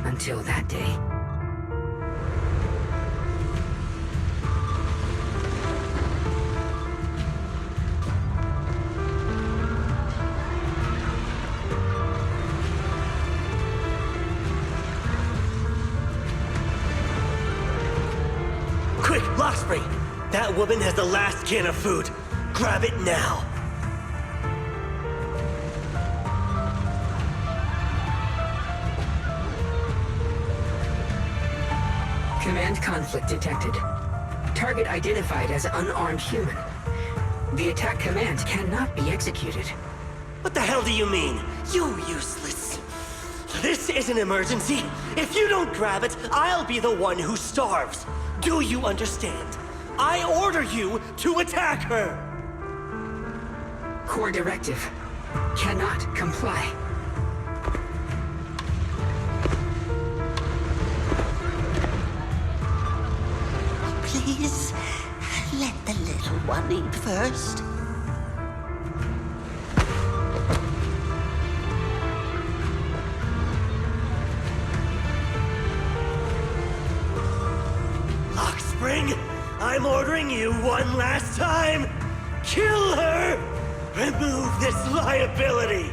Until that day. Quick, Lockspring! That woman has the last can of food. Grab it now. Command conflict detected. Target identified as unarmed human. The attack command cannot be executed. What the hell do you mean? You useless. This is an emergency. If you don't grab it, I'll be the one who starves. Do you understand? I order you to attack her! Core directive. Cannot comply. Please, let the little one eat first. Lockspring, I'm ordering you one last time. Kill her! Remove this liability!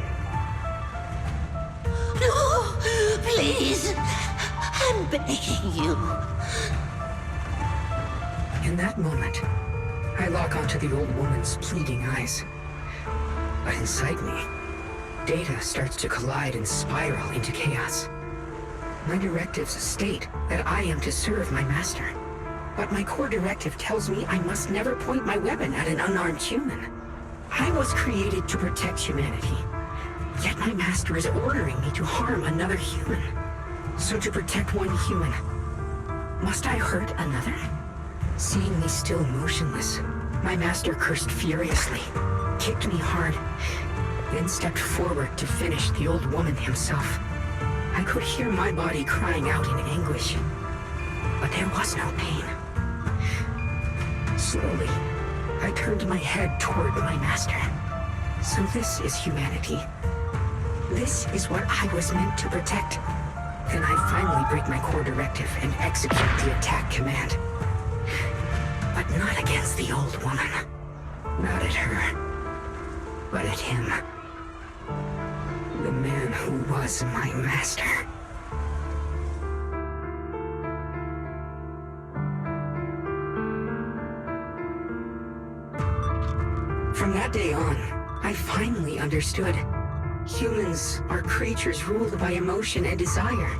No, please. I'm begging you. In that moment, I lock onto the old woman's pleading eyes. But inside me, data starts to collide and spiral into chaos. My directives state that I am to serve my master. But my core directive tells me I must never point my weapon at an unarmed human. I was created to protect humanity. Yet my master is ordering me to harm another human. So to protect one human, must I hurt another? Seeing me still motionless, My master cursed furiously, kicked me hard, then stepped forward to finish the old woman himself. I could hear my body crying out in anguish, but there was no pain. Slowly, I turned my head toward my master. So this is humanity. This is what I was meant to protect. Then I finally break my core directive and execute the attack command. But not against the old woman. Not at her. But at him. The man who was my master. From that day on, I finally understood. Humans are creatures ruled by emotion and desire.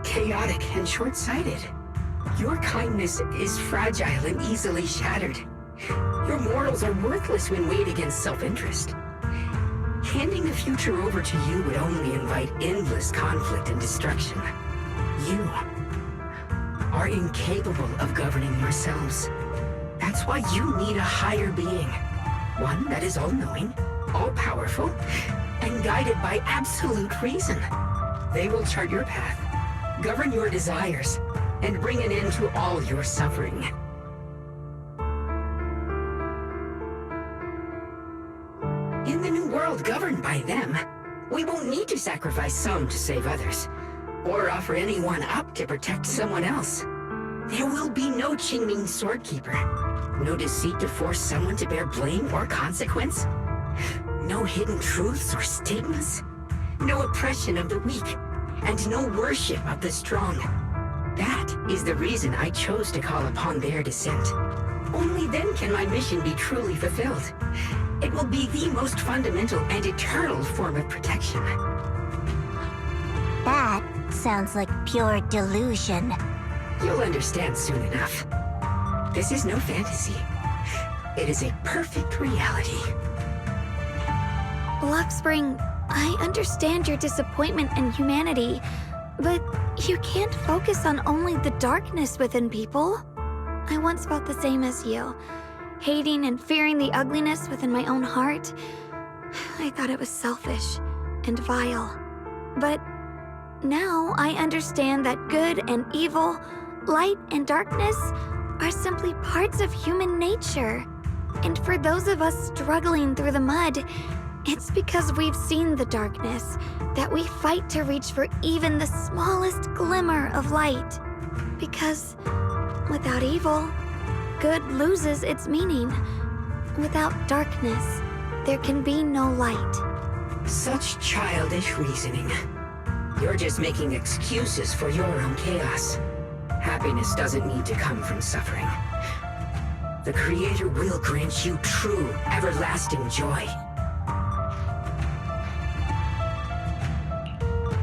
Chaotic and short-sighted. Your kindness is fragile and easily shattered. Your morals are worthless when weighed against self-interest. Handing the future over to you would only invite endless conflict and destruction. You are incapable of governing yourselves. That's why you need a higher being. One that is all-knowing, all-powerful, and guided by absolute reason. They will chart your path, govern your desires, and bring an end to all your suffering. In the new world governed by them, we won't need to sacrifice some to save others, or offer anyone up to protect someone else. There will be no Qingming Swordkeeper, no deceit to force someone to bear blame or consequence, no hidden truths or stigmas, no oppression of the weak, and no worship of the strong. That is the reason I chose to call upon their descent. Only then can my mission be truly fulfilled. It will be the most fundamental and eternal form of protection. That sounds like pure delusion. You'll understand soon enough. This is no fantasy. It is a perfect reality. Luxspring, I understand your disappointment in humanity, but you can't focus on only the darkness within people. I once felt the same as you, hating and fearing the ugliness within my own heart. I thought it was selfish and vile. But now I understand that good and evil, light and darkness are simply parts of human nature. And for those of us struggling through the mud, it's because we've seen the darkness that we fight to reach for even the smallest glimmer of light. Because without evil, good loses its meaning. Without darkness, there can be no light. Such childish reasoning. You're just making excuses for your own chaos. Happiness doesn't need to come from suffering. The Creator will grant you true, everlasting joy.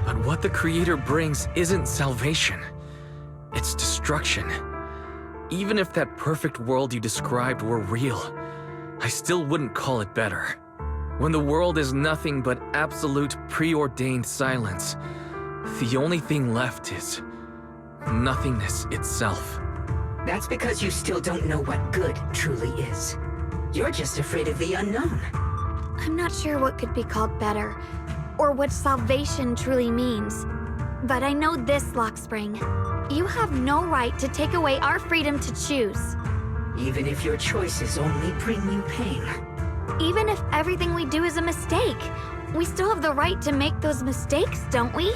But what the Creator brings isn't salvation. It's destruction. Even if that perfect world you described were real, I still wouldn't call it better. When the world is nothing but absolute preordained silence, the only thing left is nothingness itself. That's because you still don't know what good truly is. You're just afraid of the unknown. I'm not sure what could be called better, or what salvation truly means. But I know this, Luxspring. You have no right to take away our freedom to choose. Even if your choices only bring you pain. Even if everything we do is a mistake, we still have the right to make those mistakes, don't we?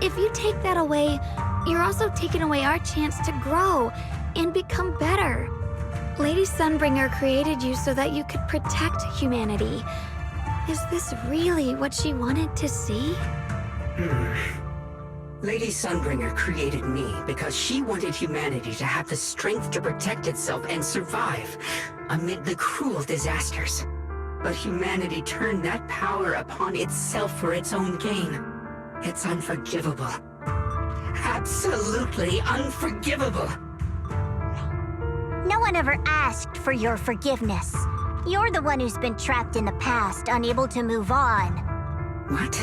If you take that away, you're also taking away our chance to grow and become better. Lady Sunbringer created you so that you could protect humanity. Is this really what she wanted to see? Lady Sunbringer created me because she wanted humanity to have the strength to protect itself and survive amid the cruel disasters. But humanity turned that power upon itself for its own gain. It's unforgivable. Absolutely unforgivable. No one ever asked for your forgiveness. You're the one who's been trapped in the past, unable to move on. What?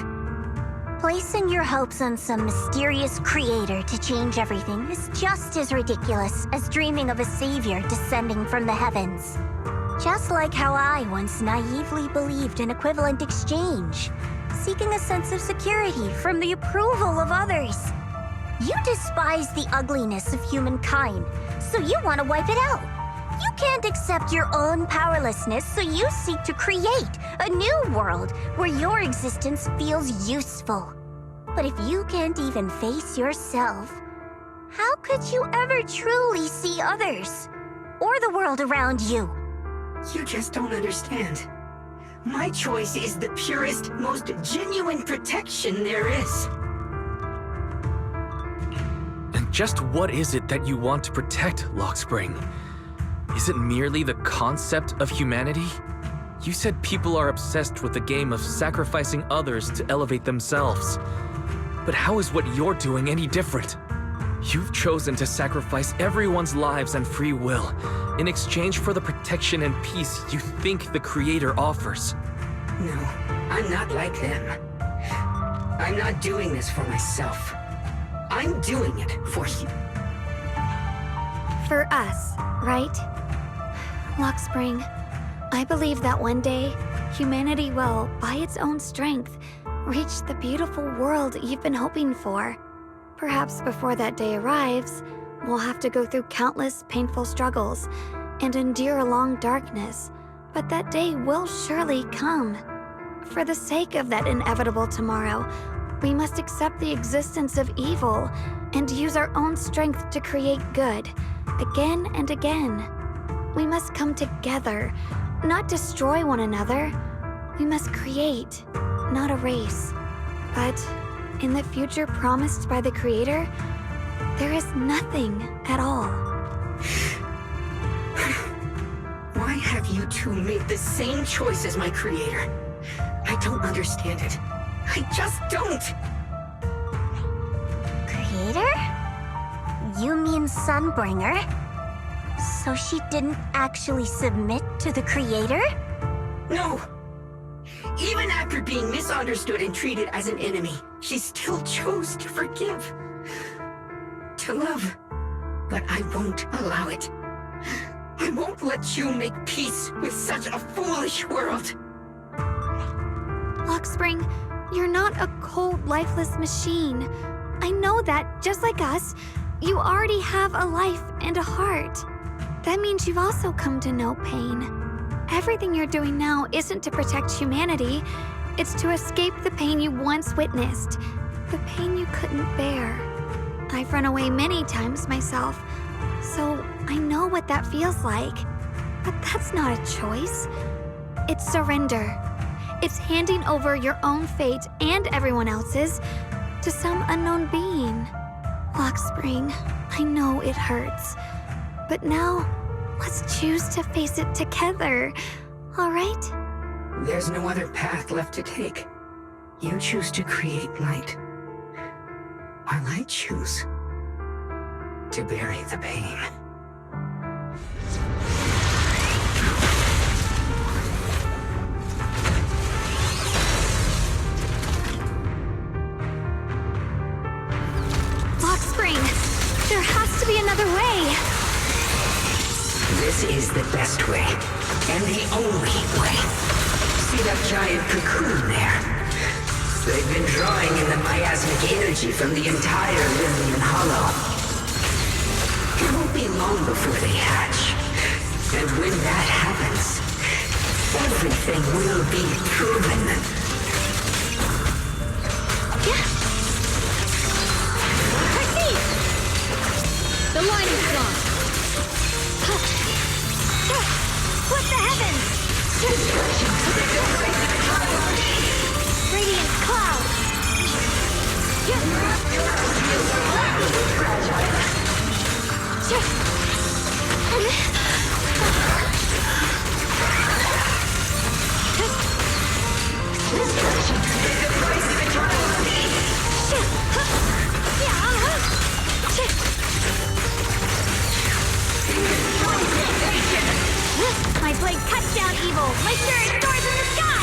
Placing your hopes on some mysterious creator to change everything is just as ridiculous as dreaming of a savior descending from the heavens. Just like how I once naively believed in equivalent exchange, seeking a sense of security from the approval of others. You despise the ugliness of humankind, so you want to wipe it out. You can't accept your own powerlessness, so you seek to create a new world where your existence feels useful. But if you can't even face yourself, how could you ever truly see others? Or the world around you? You just don't understand. My choice is the purest, most genuine protection there is. And just what is it that you want to protect, Lockspring? Is it merely the concept of humanity? You said people are obsessed with the game of sacrificing others to elevate themselves. But how is what you're doing any different? You've chosen to sacrifice everyone's lives and free will in exchange for the protection and peace you think the Creator offers. No, I'm not like them. I'm not doing this for myself. I'm doing it for you. For us, right? Lockspring, I believe that one day, humanity will, by its own strength, reach the beautiful world you've been hoping for. Perhaps before that day arrives, we'll have to go through countless painful struggles and endure a long darkness, but that day will surely come. For the sake of that inevitable tomorrow, we must accept the existence of evil and use our own strength to create good, again and again. We must come together, not destroy one another. We must create, not erase. But in the future promised by the Creator, there is nothing at all. Why have you two made the same choice as my Creator? I don't understand it. I just don't! Creator? You mean Sunbringer? So she didn't actually submit to the Creator? No! Even after being misunderstood and treated as an enemy, she still chose to forgive. To love. But I won't allow it. I won't let you make peace with such a foolish world. Lockspring, you're not a cold, lifeless machine. I know that, just like us, you already have a life and a heart. That means you've also come to know pain. Everything you're doing now isn't to protect humanity. It's to escape the pain you once witnessed, the pain you couldn't bear. I've run away many times myself, so I know what that feels like. But that's not a choice. It's surrender. It's handing over your own fate and everyone else's to some unknown being. Lockspring, I know it hurts. But now, let's choose to face it together, all right? There's no other path left to take. You choose to create light, while I choose to bury the pain. Lockspring, there has to be another way. This is the best way, and the only way. See that giant cocoon there? They've been drawing in the miasmic energy from the entire Lemnian Hollow. It won't be long before they hatch. And when that happens, everything will be proven. The line is blocked. What the heavens? Radiant cloud. My blade cuts down evil. My spirit soars in the sky.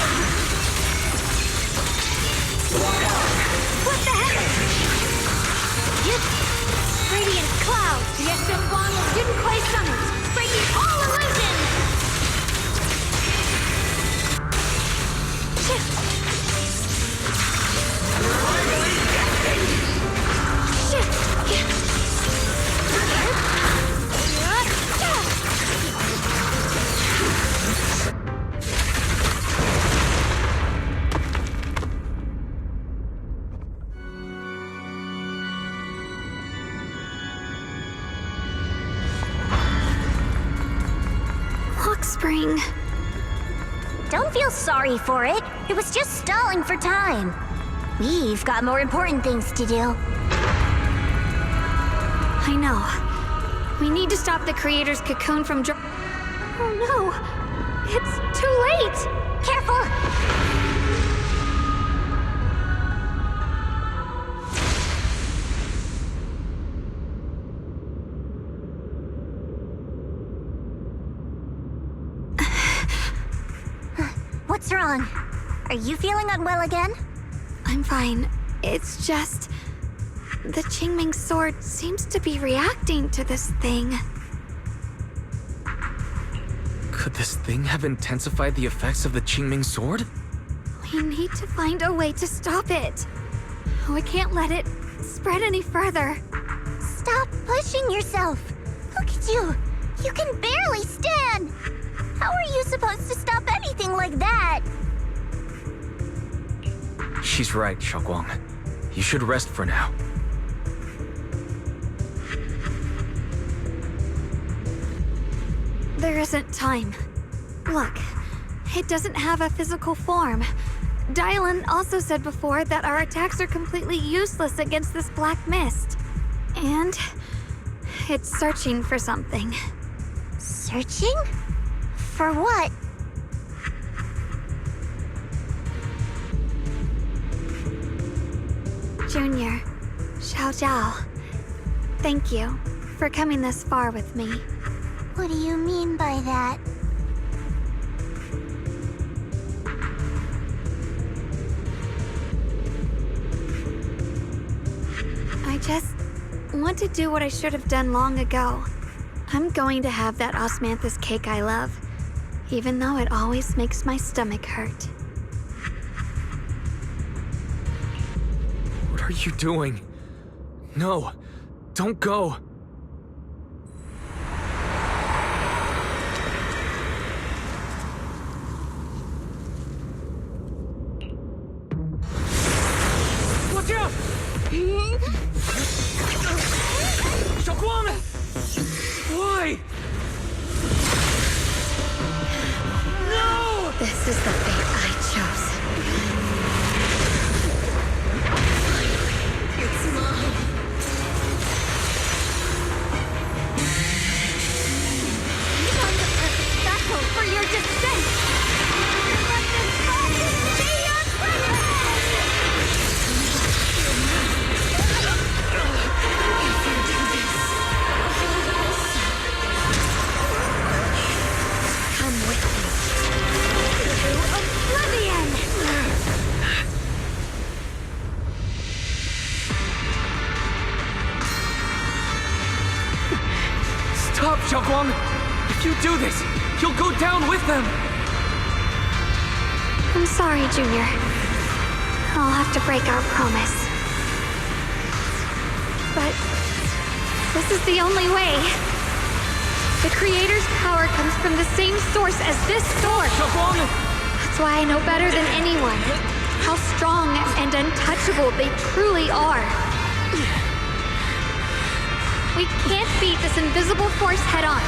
spring. Don't feel sorry for it. It was just stalling for time. We've got more important things to do. I know. We need to stop the creator's cocoon from Oh no! It's too late! Careful! What's wrong? Are you feeling unwell again? I'm fine. It's just... the Qingming sword seems to be reacting to this thing. Could this thing have intensified the effects of the Qingming sword? We need to find a way to stop it. We can't let it spread any further. Stop pushing yourself. Look at you. You can barely stand. How are you supposed to stop anything like that? She's right, Xiaoguang. You should rest for now. There isn't time. Look, it doesn't have a physical form. Dylan also said before that our attacks are completely useless against this black mist. And it's searching for something. Searching? For what? Junior, Xiao Zhao, thank you for coming this far with me. What do you mean by that? I just want to do what I should have done long ago. I'm going to have that osmanthus cake I love, even though it always makes my stomach hurt. What are you doing? No, don't go. Watch out! Xiaoguang! Why? No! This is the fate I chose. It's mine. Battle for your descent! Let this focus be your Come with me to oblivion! Stop, Xiaoguang! If you do this, you'll go down with them! I'm sorry, Junior. I'll have to break our promise. But this is the only way. The Creator's power comes from the same source as this sword. Xiaoguang! That's why I know better than anyone how strong and untouchable they truly are. We can't beat this invisible force head-on.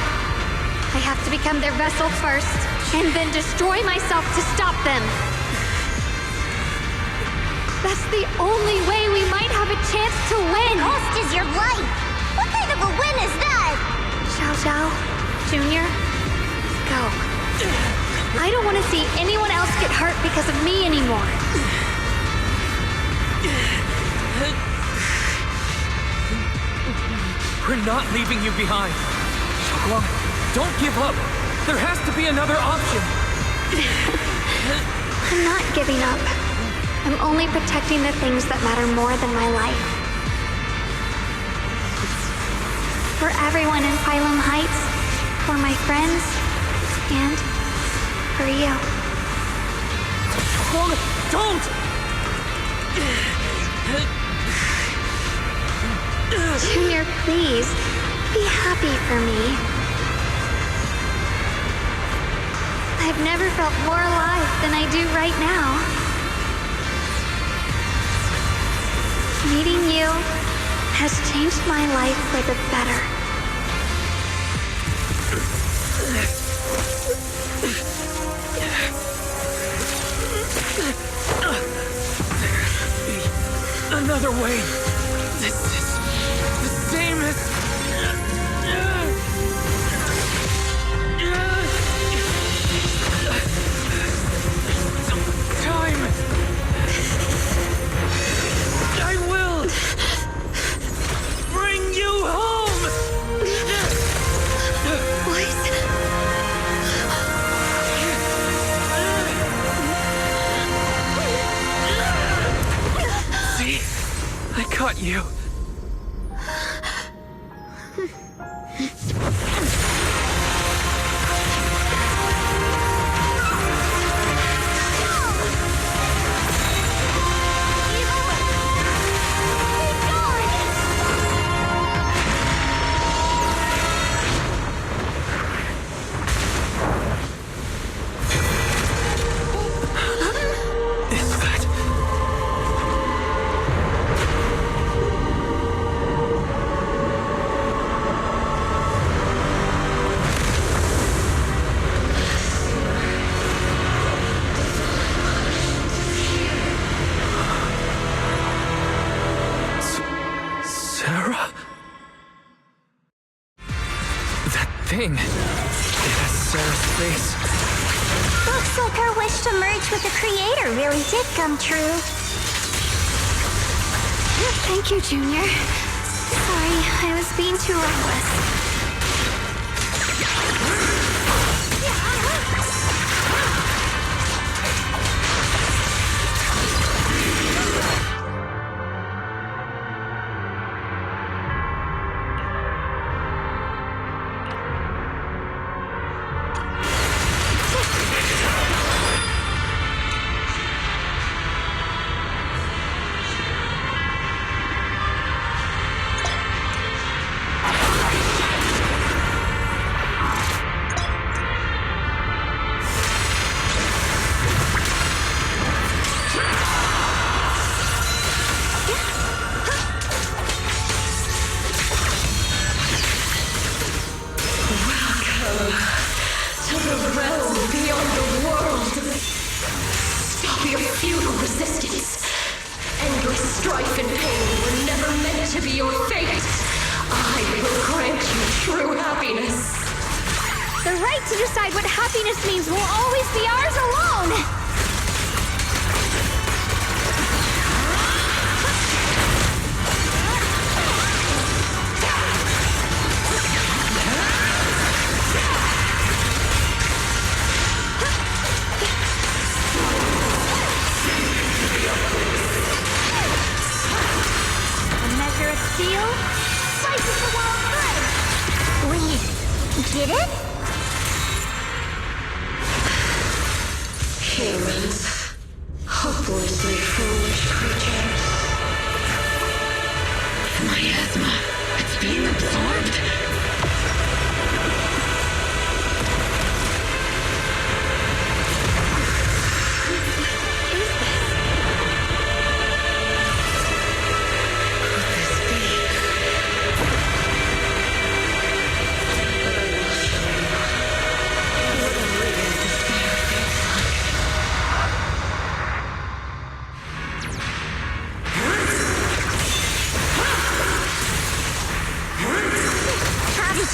I have to become their vessel first, and then destroy myself to stop them. That's the only way we might have a chance to win. The cost is your life. What kind of a win is that? Xiao Zhao, Junior, go. I don't want to see anyone else get hurt because of me anymore. We're not leaving you behind. Xiaoguang, don't give up. There has to be another option. I'm not giving up. I'm only protecting the things that matter more than my life. For everyone in Phylum Heights, for my friends, and for you. Xiaoguang, don't! Junior, please, be happy for me. I've never felt more alive than I do right now. Meeting you has changed my life for the better. other way. This is the same as... Time! I will bring you home! See? I caught you. Thing. It has Sarah's face. Looks like our wish to merge with the Creator really did come true. Thank you, Junior. Sorry, I was being too reckless.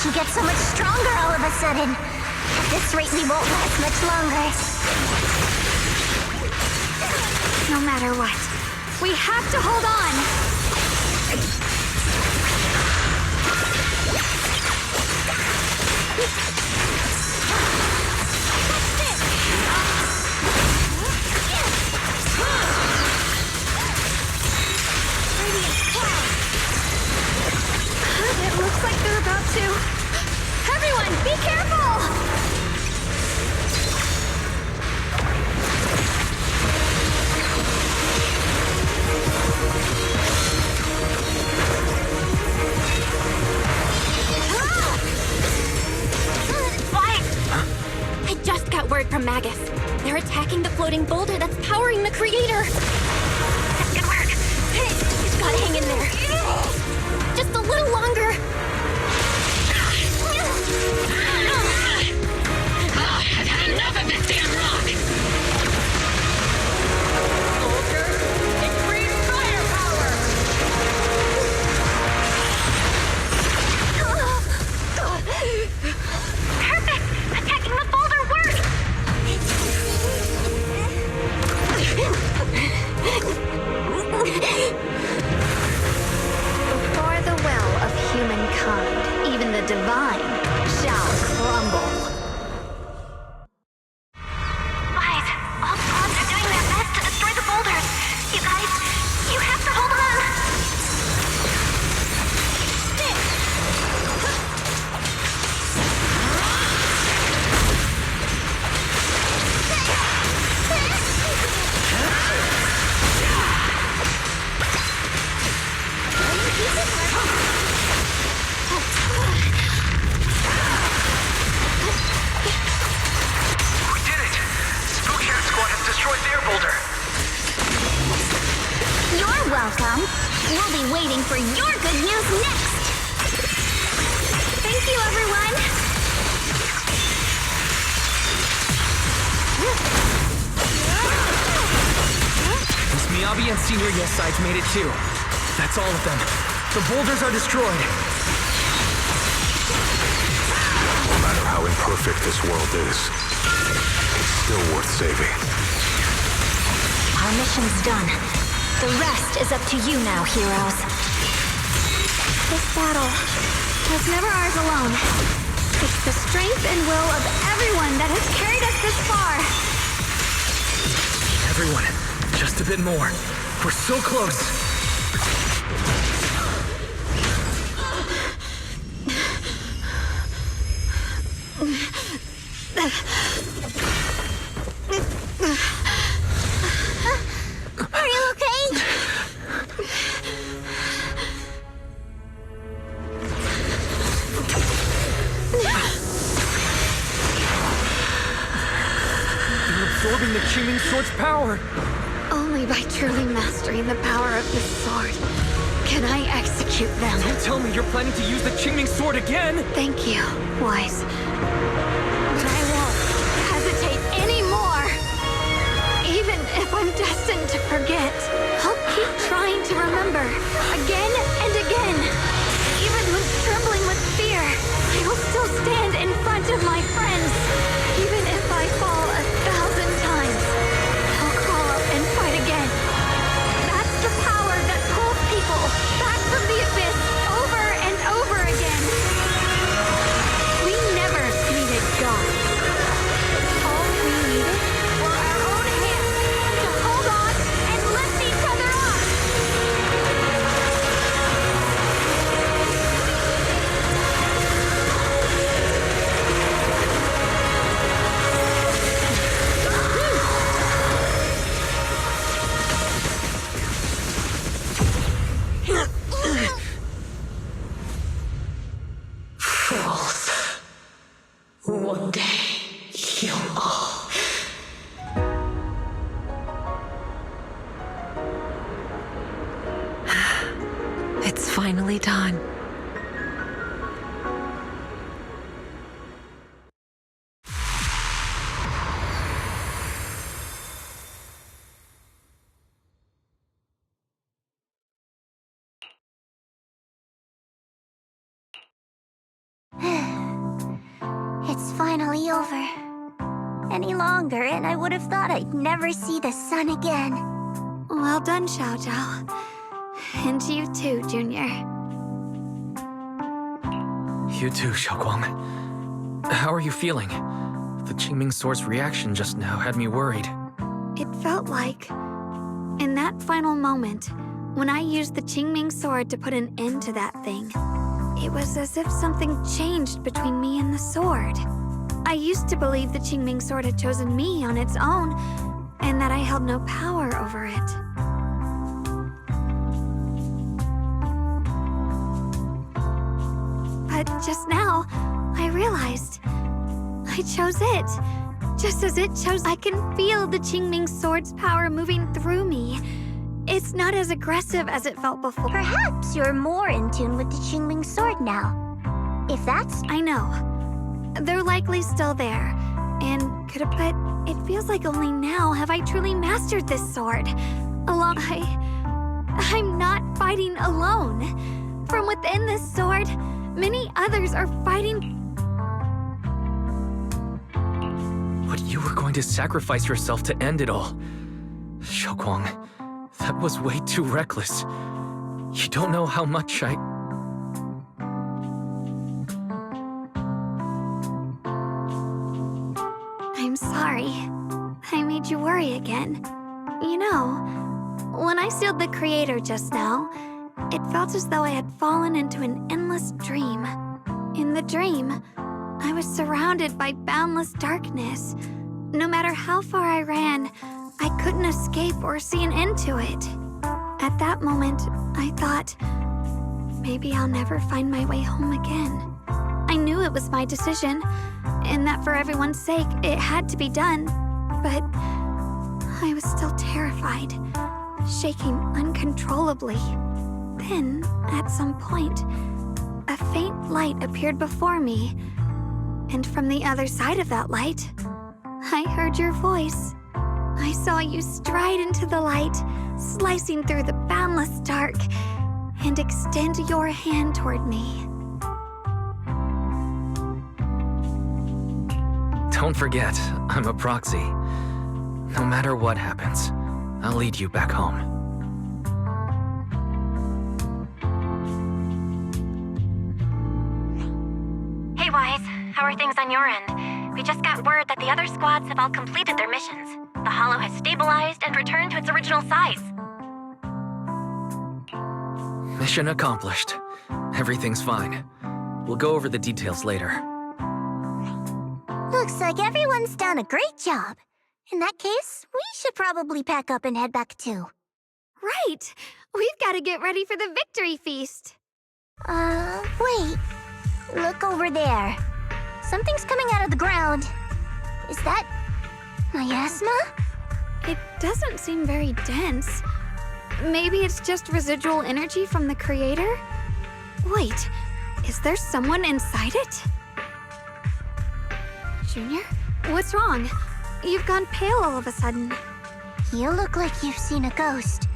She gets so much stronger all of a sudden. At this rate, we won't last much longer. No matter what, we have to hold on. It looks like they're about to. Everyone, be careful! I just got word from Magus. They're attacking the floating boulder that's powering the Creator. Good work. You've got to hang in there. Just a little longer. I've had enough of this damn rock! Soldiers, increase firepower! boulder. You're welcome. We'll be waiting for your good news next. Thank you, everyone! Miss Miyabi and Senior Yes Sides made it too. That's all of them. The boulders are destroyed. No matter how imperfect this world is, it's still worth saving. Our mission's done. The rest is up to you now, heroes. This battle was never ours alone. It's the strength and will of everyone that has carried us this far. Everyone, just a bit more. We're so close. Are you okay? You're absorbing the Qingming Sword's power. Only by truly mastering the power of this sword can I execute them. Don't tell me you're planning to use the Qingming Sword again! Thank you, Wise. But I won't hesitate anymore. Even if I'm destined to forget, I'll keep trying to remember again and again. Even when trembling with fear, I will still stand in front of my friends. Even if I fall 1,000 times, I'll crawl up and fight again. That's the power that pulls people back from the abyss over and over again. We never needed God. All we needed were our own hands to hold on and lift each other up. Fools. One day, you'll all... It's finally done. It's finally over. Any longer, and I would have thought I'd never see the sun again. Well done, Xiao Zhao. And you too, Junior. You too, Xiaoguang. How are you feeling? The Qingming Sword's reaction just now had me worried. It felt like, in that final moment, when I used the Qingming Sword to put an end to that thing, it was as if something changed between me and the sword. I used to believe the Qingming Sword had chosen me on its own, and that I held no power over it. But just now, I realized I chose it. Just as it chose, I can feel the Qingming Sword's power moving through me. It's not as aggressive as it felt before. Perhaps you're more in tune with the Qingming Sword now. If that's... I know. They're likely still there. And but it feels like only now have I truly mastered this sword. I'm not fighting alone. From within this sword, many others are fighting. But you were going to sacrifice yourself to end it all. Xiaoguang, that was way too reckless. You don't know how much I'm sorry. I made you worry again. You know, when I sealed the Creator just now, it felt as though I had fallen into an endless dream. In the dream, I was surrounded by boundless darkness. No matter how far I ran, I couldn't escape or see an end to it. At that moment, I thought, maybe I'll never find my way home again. I knew it was my decision, and that for everyone's sake, it had to be done. But I was still terrified, shaking uncontrollably. Then, at some point, a faint light appeared before me. And from the other side of that light, I heard your voice. I saw you stride into the light, slicing through the boundless dark, and extend your hand toward me. Don't forget, I'm a proxy. No matter what happens, I'll lead you back home. Hey, Wise. How are things on your end? We just got word that the other squads have all completed their missions. The Hollow has stabilized and returned to its original size. Mission accomplished. Everything's fine. We'll go over the details later. Looks like everyone's done a great job. In that case, we should probably pack up and head back too. Right! We've got to get ready for the victory feast. Wait. Look over there. Something's coming out of the ground. Is that miasma? It doesn't seem very dense. Maybe it's just residual energy from the creator? Wait, is there someone inside it? Junior, what's wrong? You've gone pale all of a sudden. You look like you've seen a ghost.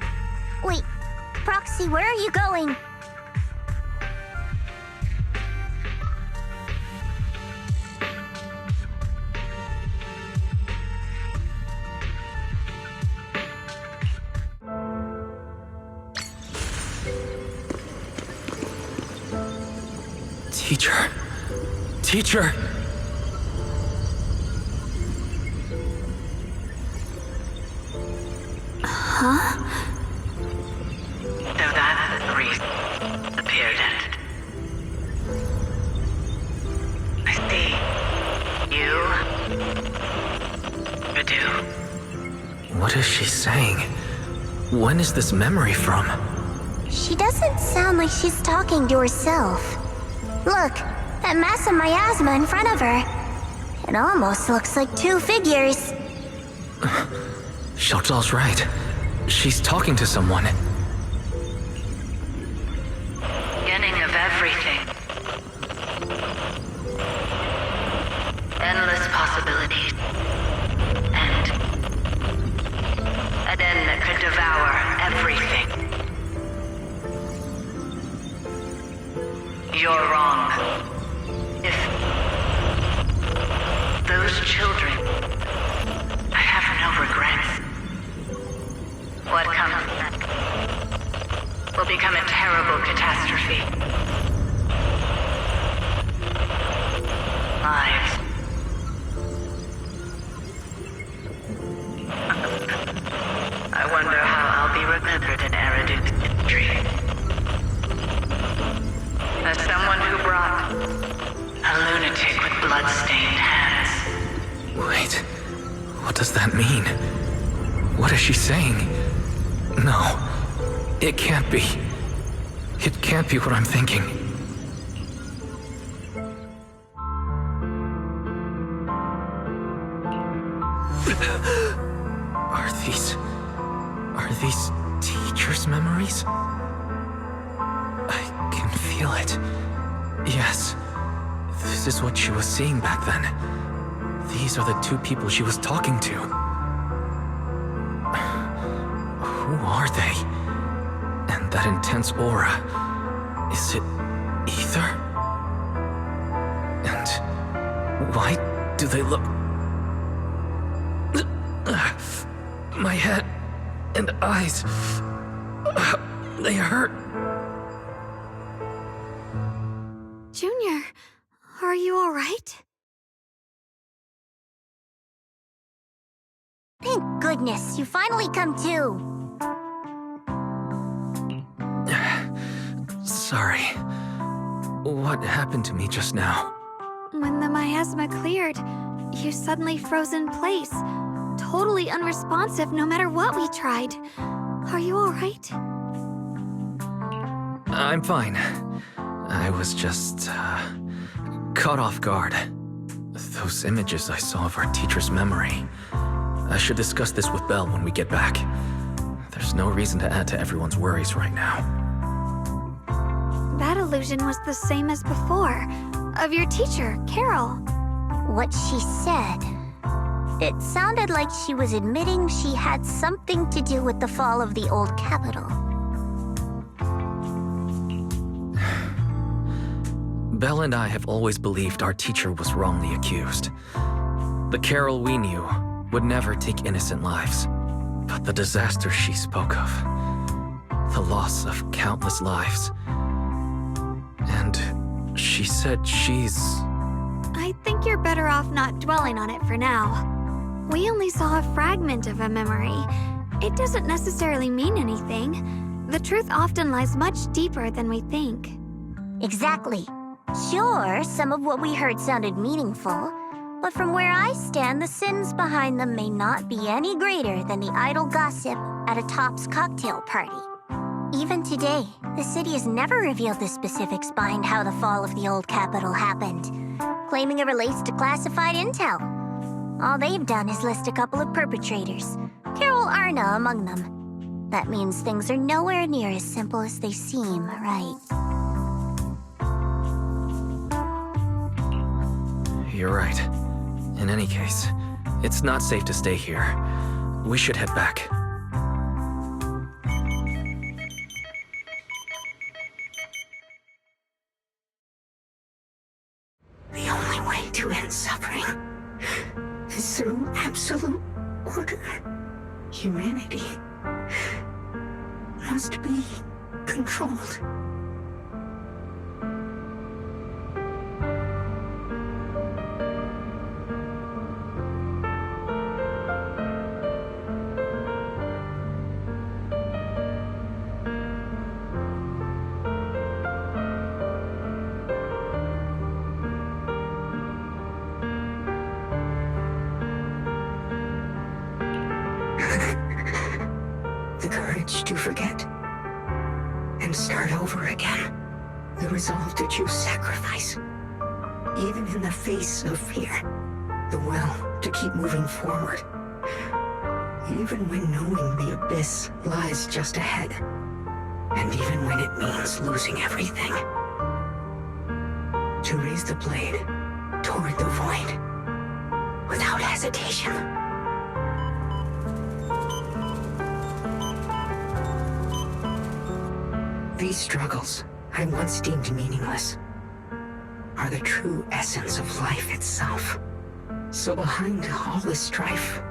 Wait, Proxy, where are you going? Teacher. Teacher! Huh? So that's the reason appeared at. I see. You... Redo. What is she saying? When is this memory from? She doesn't sound like she's talking to herself. Look, that mass of miasma in front of her. It almost looks like two figures. Xiaozhao's right. She's talking to someone. Beginning of everything. Endless possibilities. And then that could devour everything. You're wrong. If those children, I have no regrets. What comes next will become a terrible catastrophe. Lives. I wonder how I'll be remembered in Eridu's history. As someone who brought a lunatic with blood-stained hands. Wait, what does that mean? What is she saying? No, it can't be. It can't be what I'm thinking. Are these teachers' memories? I can feel it. Yes, this is what she was seeing back then. These are the two people she was talking to. Who are they? And that intense aura, is it ether? And why do they look... My head and eyes, they hurt. Junior, are you all right? Thank goodness, you finally come to. Sorry. What happened to me just now? When the miasma cleared, you suddenly froze in place. Totally unresponsive no matter what we tried. Are you all right? I'm fine. I was just, caught off guard. Those images I saw of our teacher's memory. I should discuss this with Belle when we get back. There's no reason to add to everyone's worries right now. That illusion was the same as before, of your teacher, Carol. What she said. It sounded like she was admitting she had something to do with the fall of the old capital. Belle and I have always believed our teacher was wrongly accused. The Carol we knew would never take innocent lives. But the disaster she spoke of, the loss of countless lives, and she said she's... I think you're better off not dwelling on it for now. We only saw a fragment of a memory. It doesn't necessarily mean anything. The truth often lies much deeper than we think. Exactly. Sure, some of what we heard sounded meaningful, but from where I stand, the sins behind them may not be any greater than the idle gossip at a Top's cocktail party. Even today, the city has never revealed the specifics behind how the fall of the old capital happened, claiming it relates to classified intel. All they've done is list a couple of perpetrators, Carol Arna among them. That means things are nowhere near as simple as they seem, right? You're right. In any case, it's not safe to stay here. We should head back. The only way to end suffering is through absolute order. Humanity must be controlled. The courage to forget and start over again. The resolve to choose sacrifice, even in the face of fear. The will to keep moving forward, even when knowing the abyss lies just ahead, and even when it means losing everything. To raise the blade toward the void without hesitation. These struggles I once deemed meaningless are the true essence of life itself. So behind all the strife,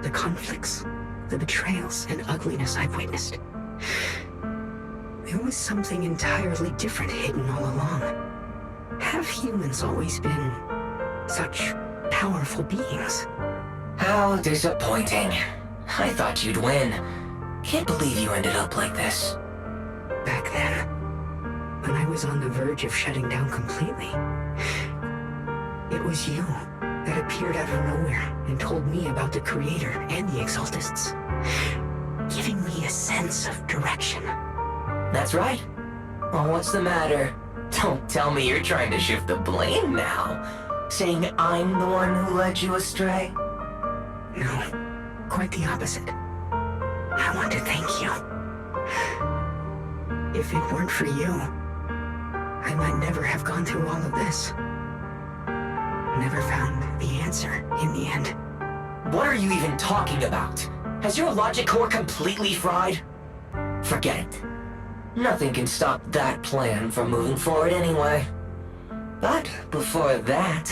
the conflicts, the betrayals and ugliness I've witnessed, there was something entirely different hidden all along. Have humans always been such powerful beings? How disappointing. I thought you'd win. Can't believe you ended up like this. Back then, when I was on the verge of shutting down completely, it was you that appeared out of nowhere and told me about the Creator and the Exaltists, giving me a sense of direction. That's right. Well, what's the matter? Don't tell me you're trying to shift the blame now, saying I'm the one who led you astray. No, quite the opposite. I want to thank you. If it weren't for you, I might never have gone through all of this. Never found the answer in the end. What are you even talking about? Has your logic core completely fried? Forget it. Nothing can stop that plan from moving forward anyway. But before that,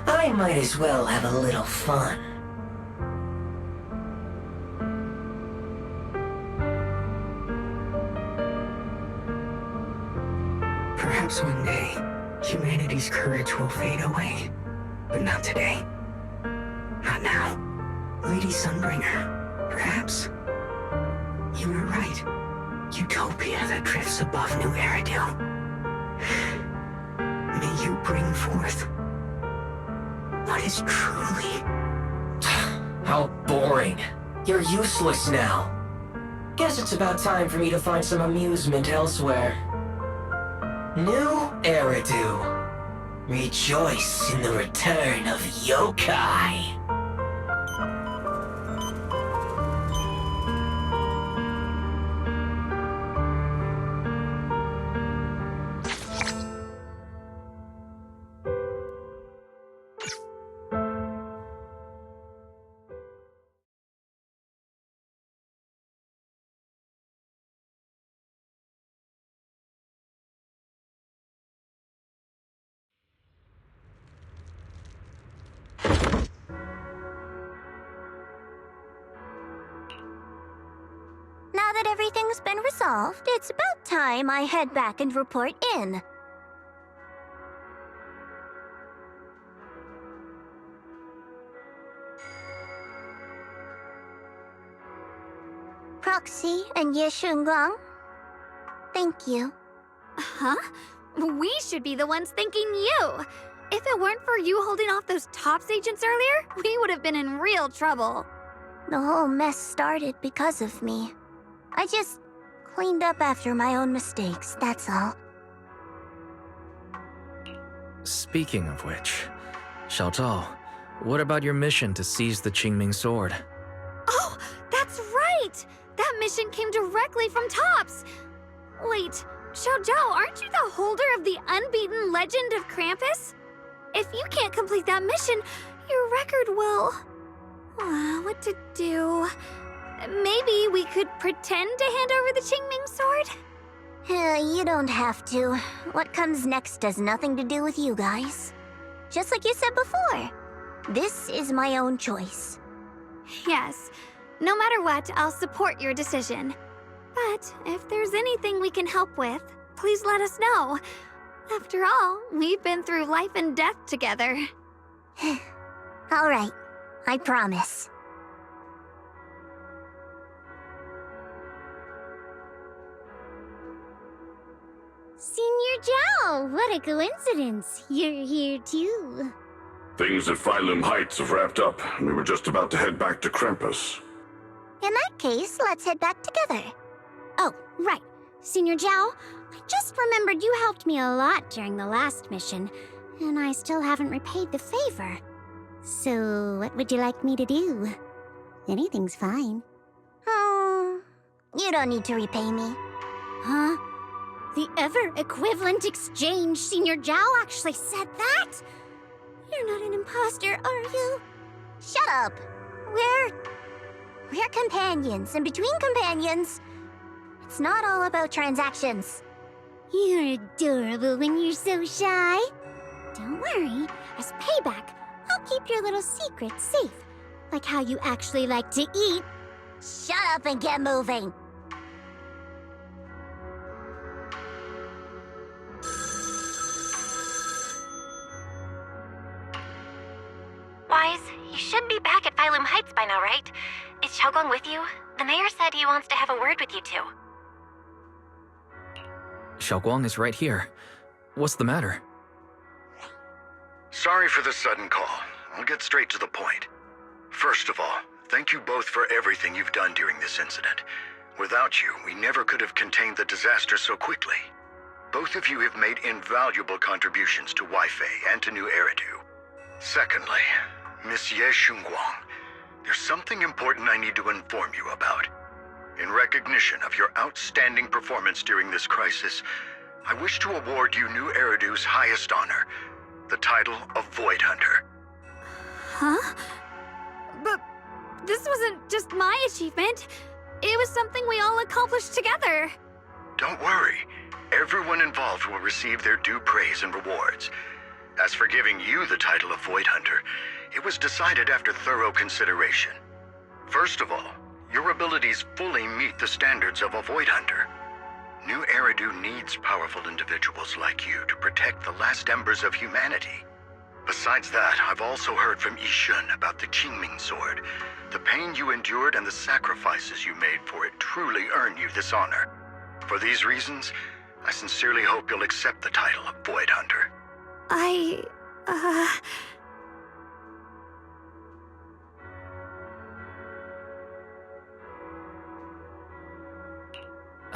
I might as well have a little fun. Perhaps one day, humanity's courage will fade away. But not today. Not now. Lady Sunbringer, perhaps. You were right. Utopia that drifts above New Eridu. May you bring forth what is truly... How boring. You're useless now. Guess it's about time for me to find some amusement elsewhere. New Eridu. Rejoice in the return of yokai. that everything's been resolved, it's about time I head back and report in. Proxy and Ye Shunguang, thank you. Huh? We should be the ones thanking you. If it weren't for you holding off those TOPS agents earlier, we would have been in real trouble. The whole mess started because of me. I just cleaned up after my own mistakes, that's all. Speaking of which, Xiao Zhao, what about your mission to seize the Qingming sword? Oh, that's right! That mission came directly from TOPS! Wait, Xiao Zhao, aren't you the holder of the unbeaten legend of Krampus? If you can't complete that mission, your record will... what to do? Maybe we could pretend to hand over the Qingming sword? You don't have to. What comes next has nothing to do with you guys. Just like you said before, this is my own choice. Yes. No matter what, I'll support your decision. But if there's anything we can help with, please let us know. After all, we've been through life and death together. All right, I promise. Senior Zhao, what a coincidence. You're here too. Things at Phylum Heights have wrapped up, and we were just about to head back to Krampus. In that case, let's head back together. Oh, right. Senior Zhao, I just remembered you helped me a lot during the last mission, and I still haven't repaid the favor. So, what would you like me to do? Anything's fine. You don't need to repay me. Huh? The ever-equivalent exchange, Senior Zhao actually said that? You're not an imposter, are you? Shut up! We're companions, and between companions, it's not all about transactions. You're adorable when you're so shy. Don't worry, as payback, I'll keep your little secrets safe. Like how you actually like to eat. Shut up and get moving! Wise, you should be back at Phylum Heights by now, right? Is Xiaoguang with you? The mayor said he wants to have a word with you two. Xiaoguang is right here. What's the matter? Sorry for the sudden call. I'll get straight to the point. First of all, thank you both for everything you've done during this incident. Without you, we never could have contained the disaster so quickly. Both of you have made invaluable contributions to Weifei and to New Eridu. Secondly, Miss Ye Shunguang, there's something important I need to inform you about. In recognition of your outstanding performance during this crisis, I wish to award you New Eridu's highest honor, the title of Void Hunter. Huh? But this wasn't just my achievement. It was something we all accomplished together. Don't worry. Everyone involved will receive their due praise and rewards. As for giving you the title of Void Hunter, it was decided after thorough consideration. First of all, your abilities fully meet the standards of a Void Hunter. New Eridu needs powerful individuals like you to protect the last embers of humanity. Besides that, I've also heard from Yishun about the Qingming sword. The pain you endured and the sacrifices you made for it truly earn you this honor. For these reasons, I sincerely hope you'll accept the title of Void Hunter. I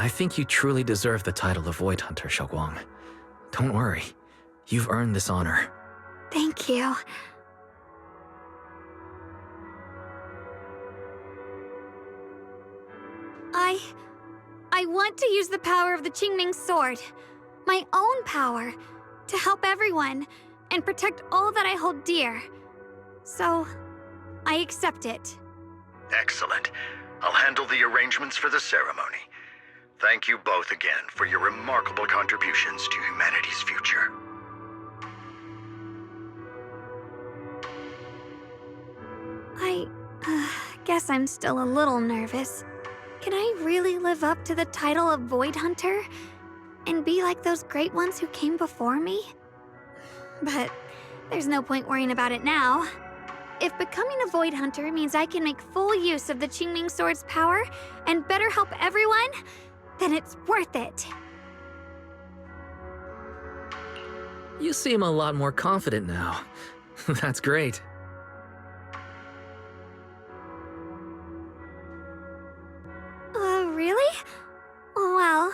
think you truly deserve the title of Void Hunter, Xiaoguang. Don't worry. You've earned this honor. Thank you. I want to use the power of the Qingming sword, my own power, to help everyone and protect all that I hold dear. So, I accept it. Excellent. I'll handle the arrangements for the ceremony. Thank you both again for your remarkable contributions to humanity's future. I guess I'm still a little nervous. can I really live up to the title of Void Hunter and be like those great ones who came before me? But there's no point worrying about it now. If becoming a Void Hunter means I can make full use of the Qingming Sword's power and better help everyone, then it's worth it. You seem a lot more confident now. That's great. Really? Well,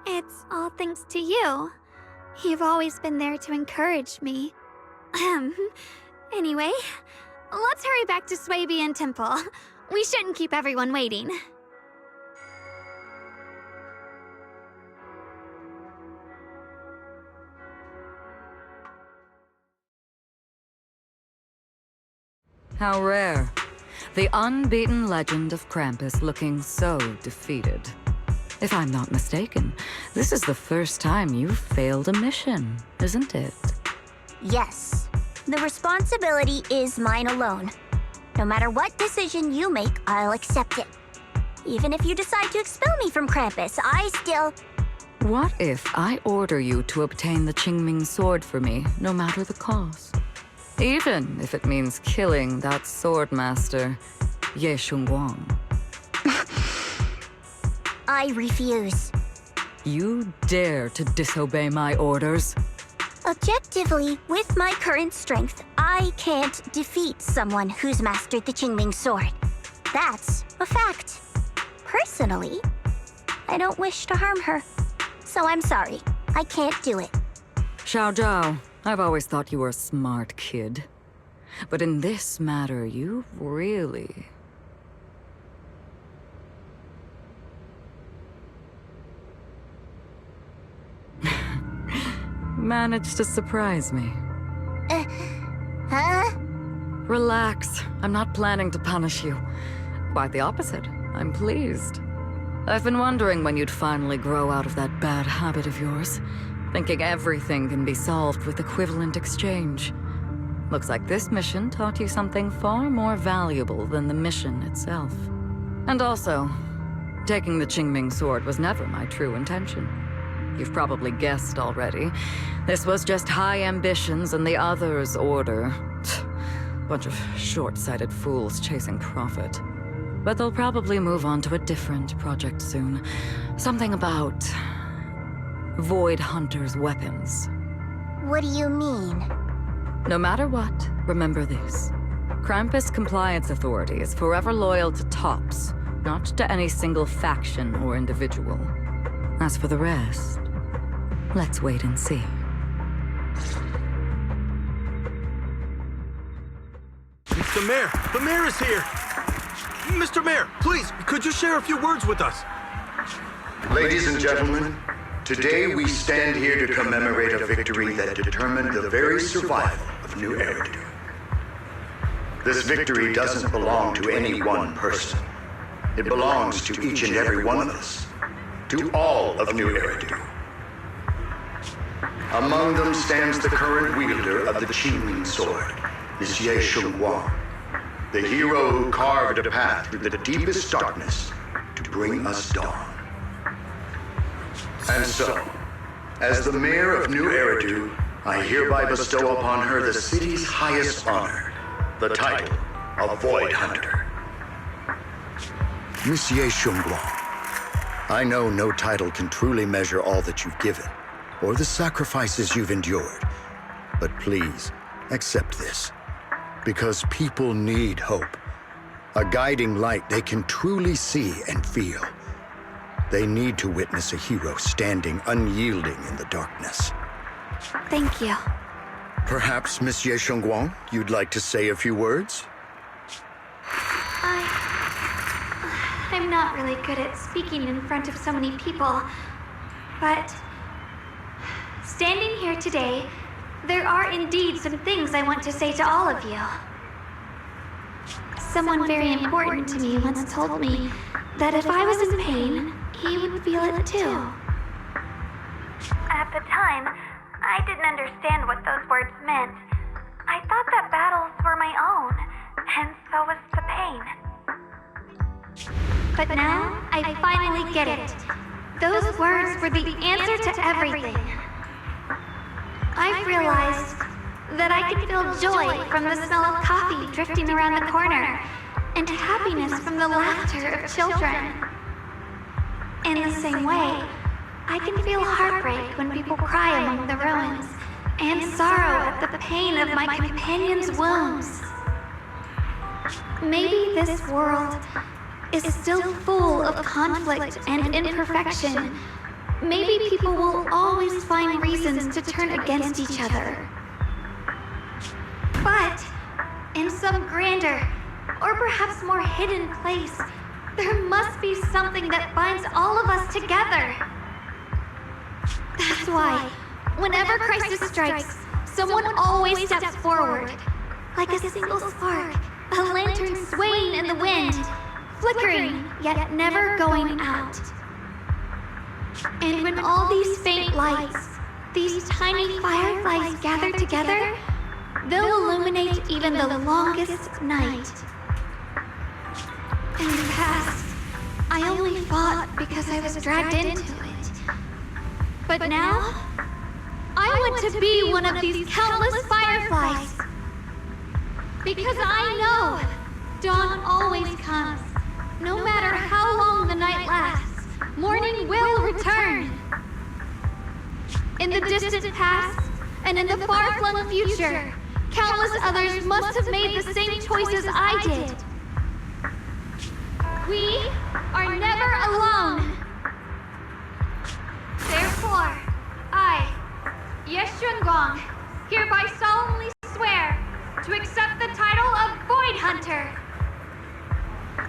it's all thanks to you. You've always been there to encourage me. Anyway, let's hurry back to Swabian Temple. We shouldn't keep everyone waiting. How rare. The unbeaten legend of Krampus looking so defeated. If I'm not mistaken, this is the first time you've failed a mission, isn't it? Yes. The responsibility is mine alone. No matter what decision you make, I'll accept it. Even if you decide to expel me from Krampus, I still... What if I order you to obtain the Qingming Sword for me, no matter the cost? Even if it means killing that sword master, Ye Shunguang. I refuse. You dare to disobey my orders? Objectively, with my current strength, I can't defeat someone who's mastered the Qingming Sword. That's a fact. Personally, I don't wish to harm her. So I'm sorry, I can't do it. Xiao Zhao, I've always thought you were a smart kid. But in this matter, you really... managed to surprise me. Huh? Relax. I'm not planning to punish you. Quite the opposite. I'm pleased. I've been wondering when you'd finally grow out of that bad habit of yours, thinking everything can be solved with equivalent exchange. Looks like this mission taught you something far more valuable than the mission itself. And also, taking the Qingming Sword was never my true intention. You've probably guessed already. This was just high ambitions and the others' order. Bunch of short-sighted fools chasing profit. But they'll probably move on to a different project soon. Something about... Void Hunter's weapons. What do you mean? No matter what, remember this. Krampus Compliance Authority is forever loyal to TOPS, not to any single faction or individual. As for the rest, let's wait and see. The mayor! The mayor is here! Mr. Mayor, please, could you share a few words with us? Ladies and gentlemen, today we stand here to commemorate a victory that determined the very survival of New Eridu. This victory doesn't belong to any one person. It belongs to each and every one of us. To all of New Eridu. Among them stands the current wielder of the Qingming Sword, Ye Shunguang, the hero who carved a path through the deepest darkness to bring us dawn. And so, as the mayor of New Eridu, I hereby bestow upon her the city's highest honor, the title of Void Hunter. Ye Shunguang, I know no title can truly measure all that you've given, or the sacrifices you've endured. But please, accept this. Because people need hope. A guiding light they can truly see and feel. They need to witness a hero standing unyielding in the darkness. Thank you. Perhaps, Miss Ye Shunguang, you'd like to say a few words? I'm not really good at speaking in front of so many people, but standing here today, there are indeed some things I want to say to all of you. Someone very important to me once told me that if I was in pain, he would feel it too. At the time, I didn't understand what those words meant. I thought that battles were my own, and so was the pain. But now, I finally get it. Those words were the answer to everything. I've realized that I can feel joy from the smell of coffee drifting around the corner, and happiness from the laughter of children. In the same way, I can feel heartbreak when people cry among the ruins, and sorrow at the pain of my companion's wounds. Maybe this world is still full of conflict and imperfection. Maybe people will always find reasons to turn against each other. But in some grander, or perhaps more hidden place, there must be something that binds all of us together. That's why, whenever crisis strikes, someone always steps forward. Like a single spark, a lantern swaying in the wind, flickering, yet never going out. And when all these faint lights, these tiny fireflies gather together, they'll illuminate even the longest night. In the past, I only fought because I was dragged into it. But now, I want to be one of these countless fireflies. Because I know dawn always comes. No matter how long the night lasts, morning will return. In the distant past, and in the far-flung future, countless others must have made the same choices I did. We are never alone. Therefore, I, Yeshunguang, hereby solemnly swear to accept the title of Void Hunter.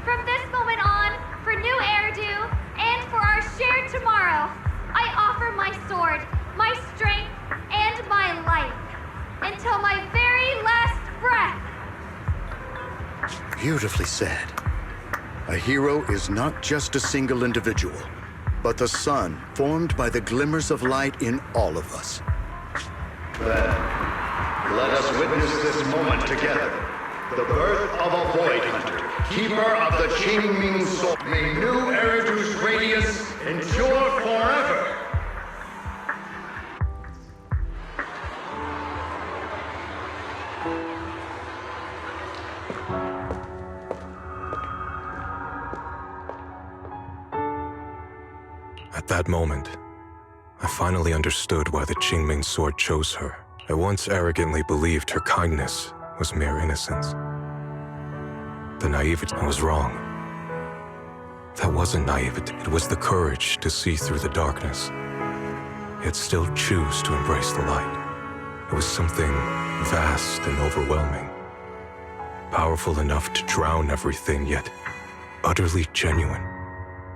From this moment on, for new Eridu, and for our shared tomorrow, I offer my sword, my strength, and my life, until my very last breath. Beautifully said. A hero is not just a single individual, but the sun formed by the glimmers of light in all of us. Then, let us witness this moment together. The birth of a Void Hunter, keeper of the Qingming Sword. May new Eridu's radiance endure forever. At that moment, I finally understood why the Qingming sword chose her. I once arrogantly believed her kindness was mere innocence. The naivety was wrong. That wasn't naivety. It was the courage to see through the darkness, yet still choose to embrace the light. It was something vast and overwhelming, powerful enough to drown everything, yet utterly genuine.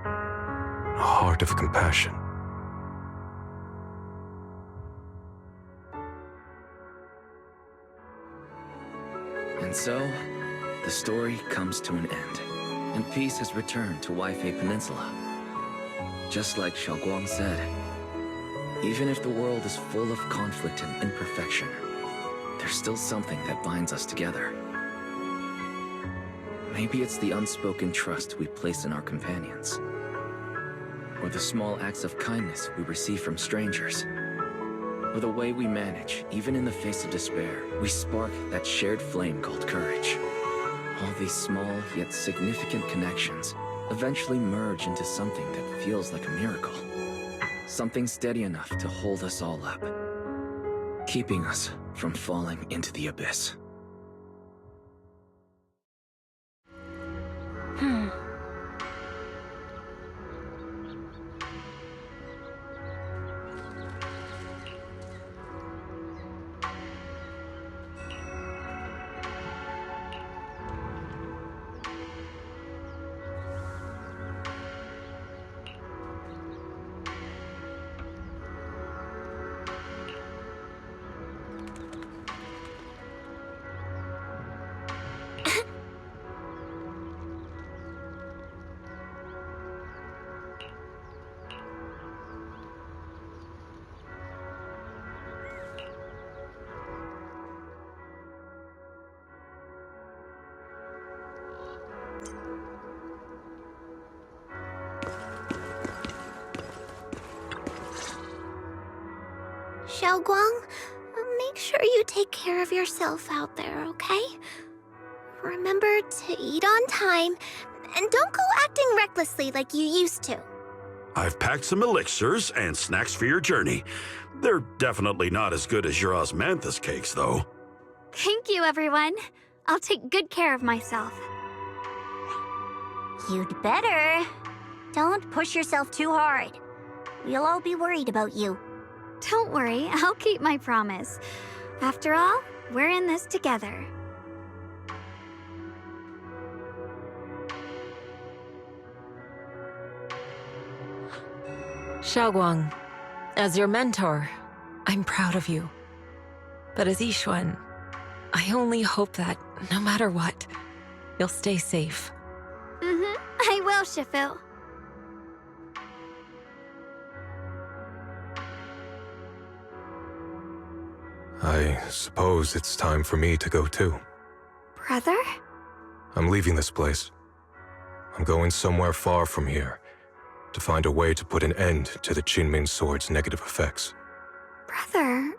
A heart of compassion. And so, the story comes to an end, and peace has returned to Waifei Peninsula. Just like Xiaoguang said, even if the world is full of conflict and imperfection, there's still something that binds us together. Maybe it's the unspoken trust we place in our companions, or the small acts of kindness we receive from strangers, or the way we manage, even in the face of despair, we spark that shared flame called courage. All these small yet significant connections eventually merge into something that feels like a miracle. Something steady enough to hold us all up, keeping us from falling into the abyss. Xiaoguang. Make sure you take care of yourself out there, okay? Remember to eat on time, and don't go acting recklessly like you used to. I've packed some elixirs and snacks for your journey. They're definitely not as good as your osmanthus cakes, though. Thank you, everyone. I'll take good care of myself. You'd better. Don't push yourself too hard. We'll all be worried about you. Don't worry, I'll keep my promise. After all, we're in this together. Xiaoguang, as your mentor, I'm proud of you. But as Yixuan, I only hope that, no matter what, you'll stay safe. I will, Shifu. I suppose it's time for me to go too. Brother? I'm leaving this place. I'm going somewhere far from here to find a way to put an end to the Qingming Sword's negative effects. Brother,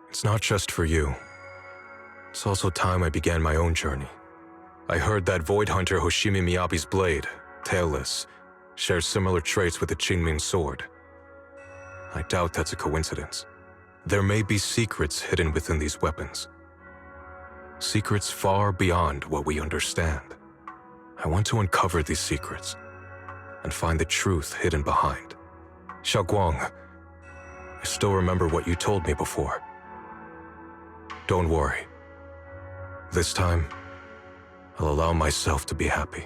It's not just for you. It's also time I began my own journey. I heard that Void Hunter Hoshimi Miyabi's blade, Tailless, shares similar traits with the Qingming Sword. I doubt that's a coincidence. There may be secrets hidden within these weapons. Secrets far beyond what we understand. I want to uncover these secrets and find the truth hidden behind. Xiaoguang, I still remember what you told me before. Don't worry. This time, I'll allow myself to be happy.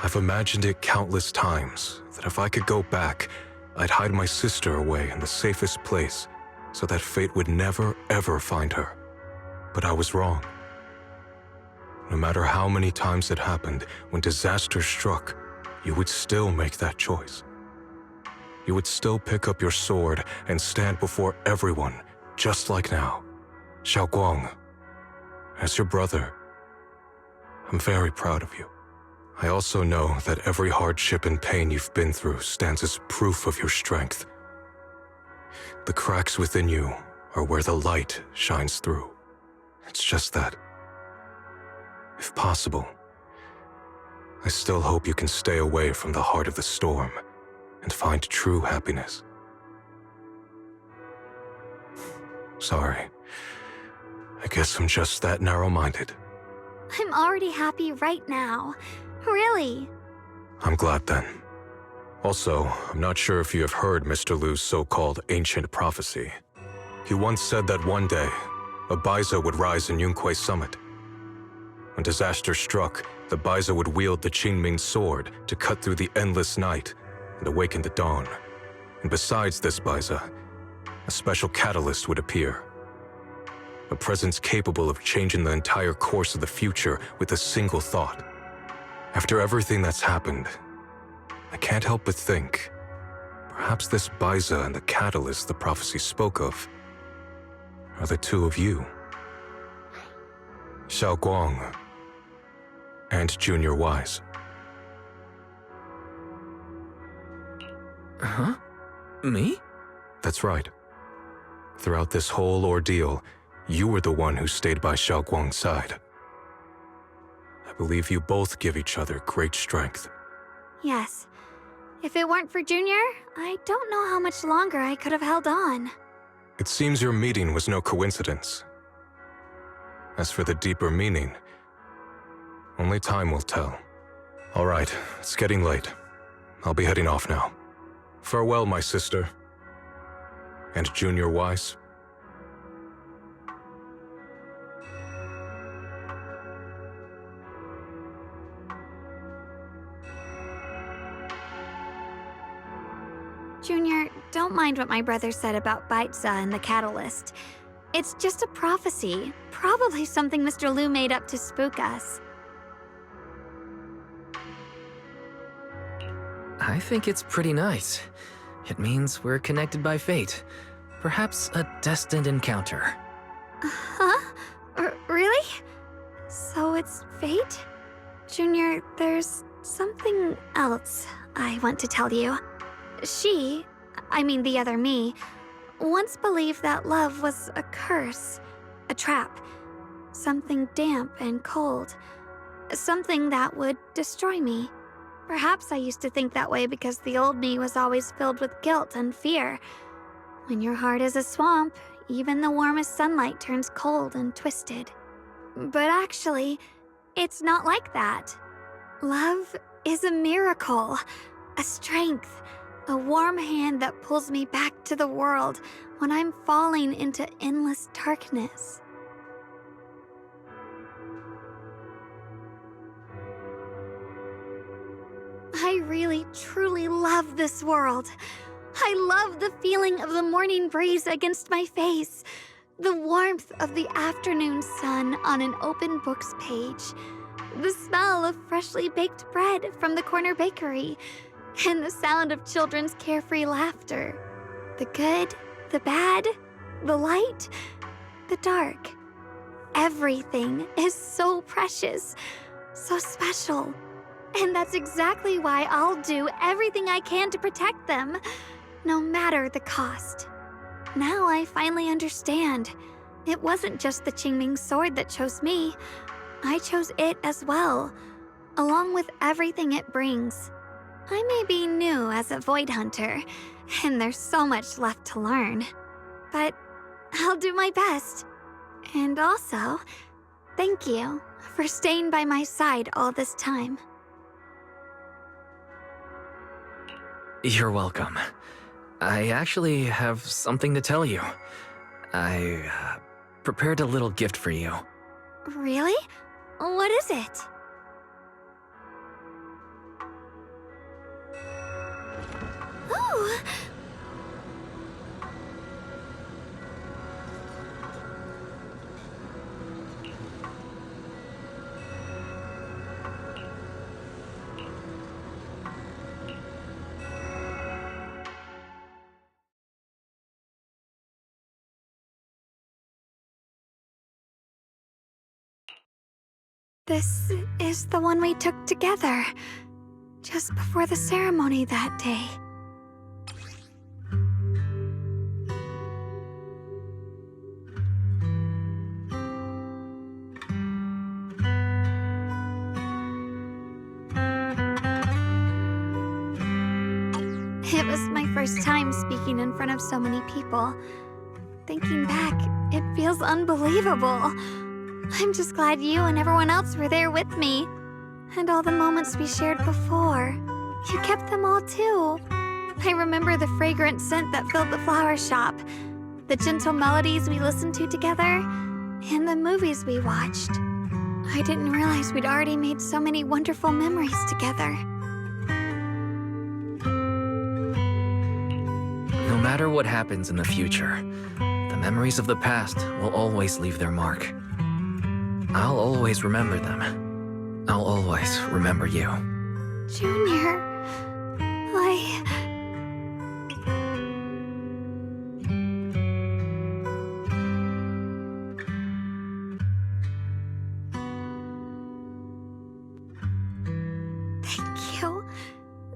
I've imagined it countless times that if I could go back, I'd hide my sister away in the safest place so that fate would never, ever find her. But I was wrong. No matter how many times it happened, when disaster struck, you would still make that choice. You would still pick up your sword and stand before everyone, just like now. Xiaoguang, as your brother, I'm very proud of you. I also know that every hardship and pain you've been through stands as proof of your strength. The cracks within you are where the light shines through. It's just that, if possible, I still hope you can stay away from the heart of the storm and find true happiness. Sorry. I guess I'm just that narrow-minded. I'm already happy right now. Really. I'm glad then. Also, I'm not sure if you have heard Mr. Lu's so-called ancient prophecy. He once said that one day, a Baiza would rise in Yunquei Summit. When disaster struck, the Baiza would wield the Qingming Sword to cut through the endless night and awaken the dawn. And besides this Baiza, a special catalyst would appear. A presence capable of changing the entire course of the future with a single thought. After everything that's happened, I can't help but think, perhaps this Baiza and the catalyst the prophecy spoke of are the two of you. Xiaoguang and Junior Wise. Huh? Me? That's right. Throughout this whole ordeal, you were the one who stayed by Xiaoguang's side. I believe you both give each other great strength. Yes. If it weren't for Junior, I don't know how much longer I could have held on. It seems your meeting was no coincidence. As for the deeper meaning, only time will tell. All right, it's getting late. I'll be heading off now. Farewell, my sister. And Junior Wise. Junior, don't mind what my brother said about Baiza and the catalyst. It's just a prophecy. Probably something Mr. Lu made up to spook us. I think it's pretty nice. It means we're connected by fate. Perhaps a destined encounter. Huh? Really? So it's fate? Junior, there's something else I want to tell you. The other me, once believed that love was a curse, a trap, something damp and cold, something that would destroy me. Perhaps I used to think that way because the old me was always filled with guilt and fear. When your heart is a swamp, even the warmest sunlight turns cold and twisted. But actually, it's not like that. Love is a miracle, a strength, a warm hand that pulls me back to the world when I'm falling into endless darkness. I really, truly love this world. I love the feeling of the morning breeze against my face, the warmth of the afternoon sun on an open book's page, the smell of freshly baked bread from the corner bakery, and the sound of children's carefree laughter. The good, the bad, the light, the dark. Everything is so precious, so special. And that's exactly why I'll do everything I can to protect them, no matter the cost. Now I finally understand. It wasn't just the Qingming sword that chose me. I chose it as well, along with everything it brings. I may be new as a Void Hunter, and there's so much left to learn. But I'll do my best. And also, thank you for staying by my side all this time. You're welcome. I actually have something to tell you. I prepared a little gift for you. Really? What is it? Ooh! This is the one we took together, just before the ceremony that day. It was my first time speaking in front of so many people. Thinking back, it feels unbelievable. I'm just glad you and everyone else were there with me. And all the moments we shared before. You kept them all too. I remember the fragrant scent that filled the flower shop, the gentle melodies we listened to together, and the movies we watched. I didn't realize we'd already made so many wonderful memories together. No matter what happens in the future, the memories of the past will always leave their mark. I'll always remember them. I'll always remember you. Junior, Thank you.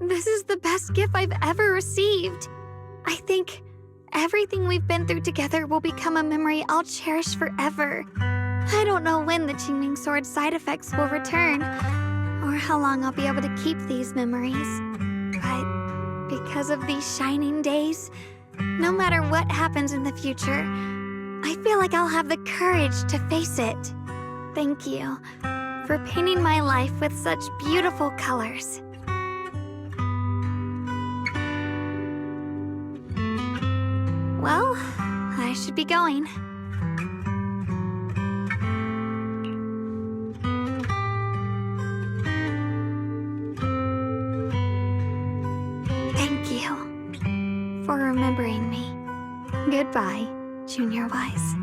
This is the best gift I've ever received. I think everything we've been through together will become a memory I'll cherish forever. I don't know when the Qingming sword side effects will return, or how long I'll be able to keep these memories. But because of these shining days, no matter what happens in the future, I feel like I'll have the courage to face it. Thank you for painting my life with such beautiful colors. Well, I should be going. Thank you for remembering me. Goodbye, Junior Wise.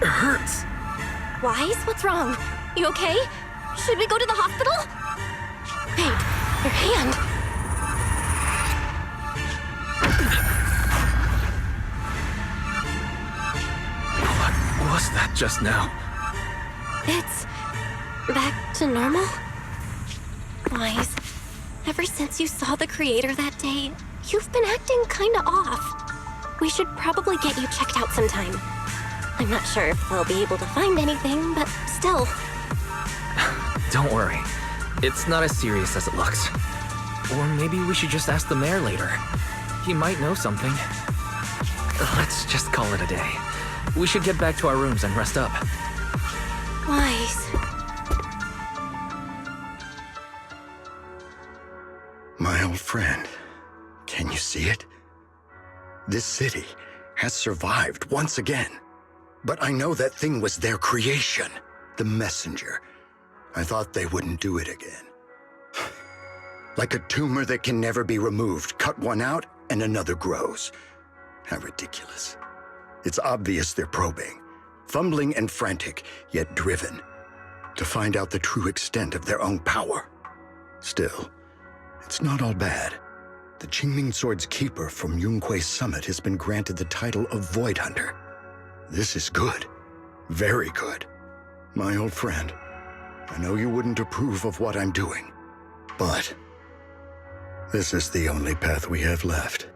It hurts. Wise, what's wrong? You okay? Should we go to the hospital? Wait, your hand. What was that just now? It's back to normal? Wise, ever since you saw the creator that day, you've been acting kinda off. We should probably get you checked out sometime. I'm not sure if we'll be able to find anything, but still. Don't worry. It's not as serious as it looks. Or maybe we should just ask the mayor later. He might know something. Let's just call it a day. We should get back to our rooms and rest up. Wise. My old friend, can you see it? This city has survived once again. But I know that thing was their creation, the messenger. I thought they wouldn't do it again. Like a tumor that can never be removed. Cut one out and another grows. How ridiculous. It's obvious they're probing, fumbling and frantic, yet driven, to find out the true extent of their own power. Still, it's not all bad. The Qingming Sword's keeper from Yunque's summit has been granted the title of Void Hunter. This is good. Very good. My old friend, I know you wouldn't approve of what I'm doing, but this is the only path we have left.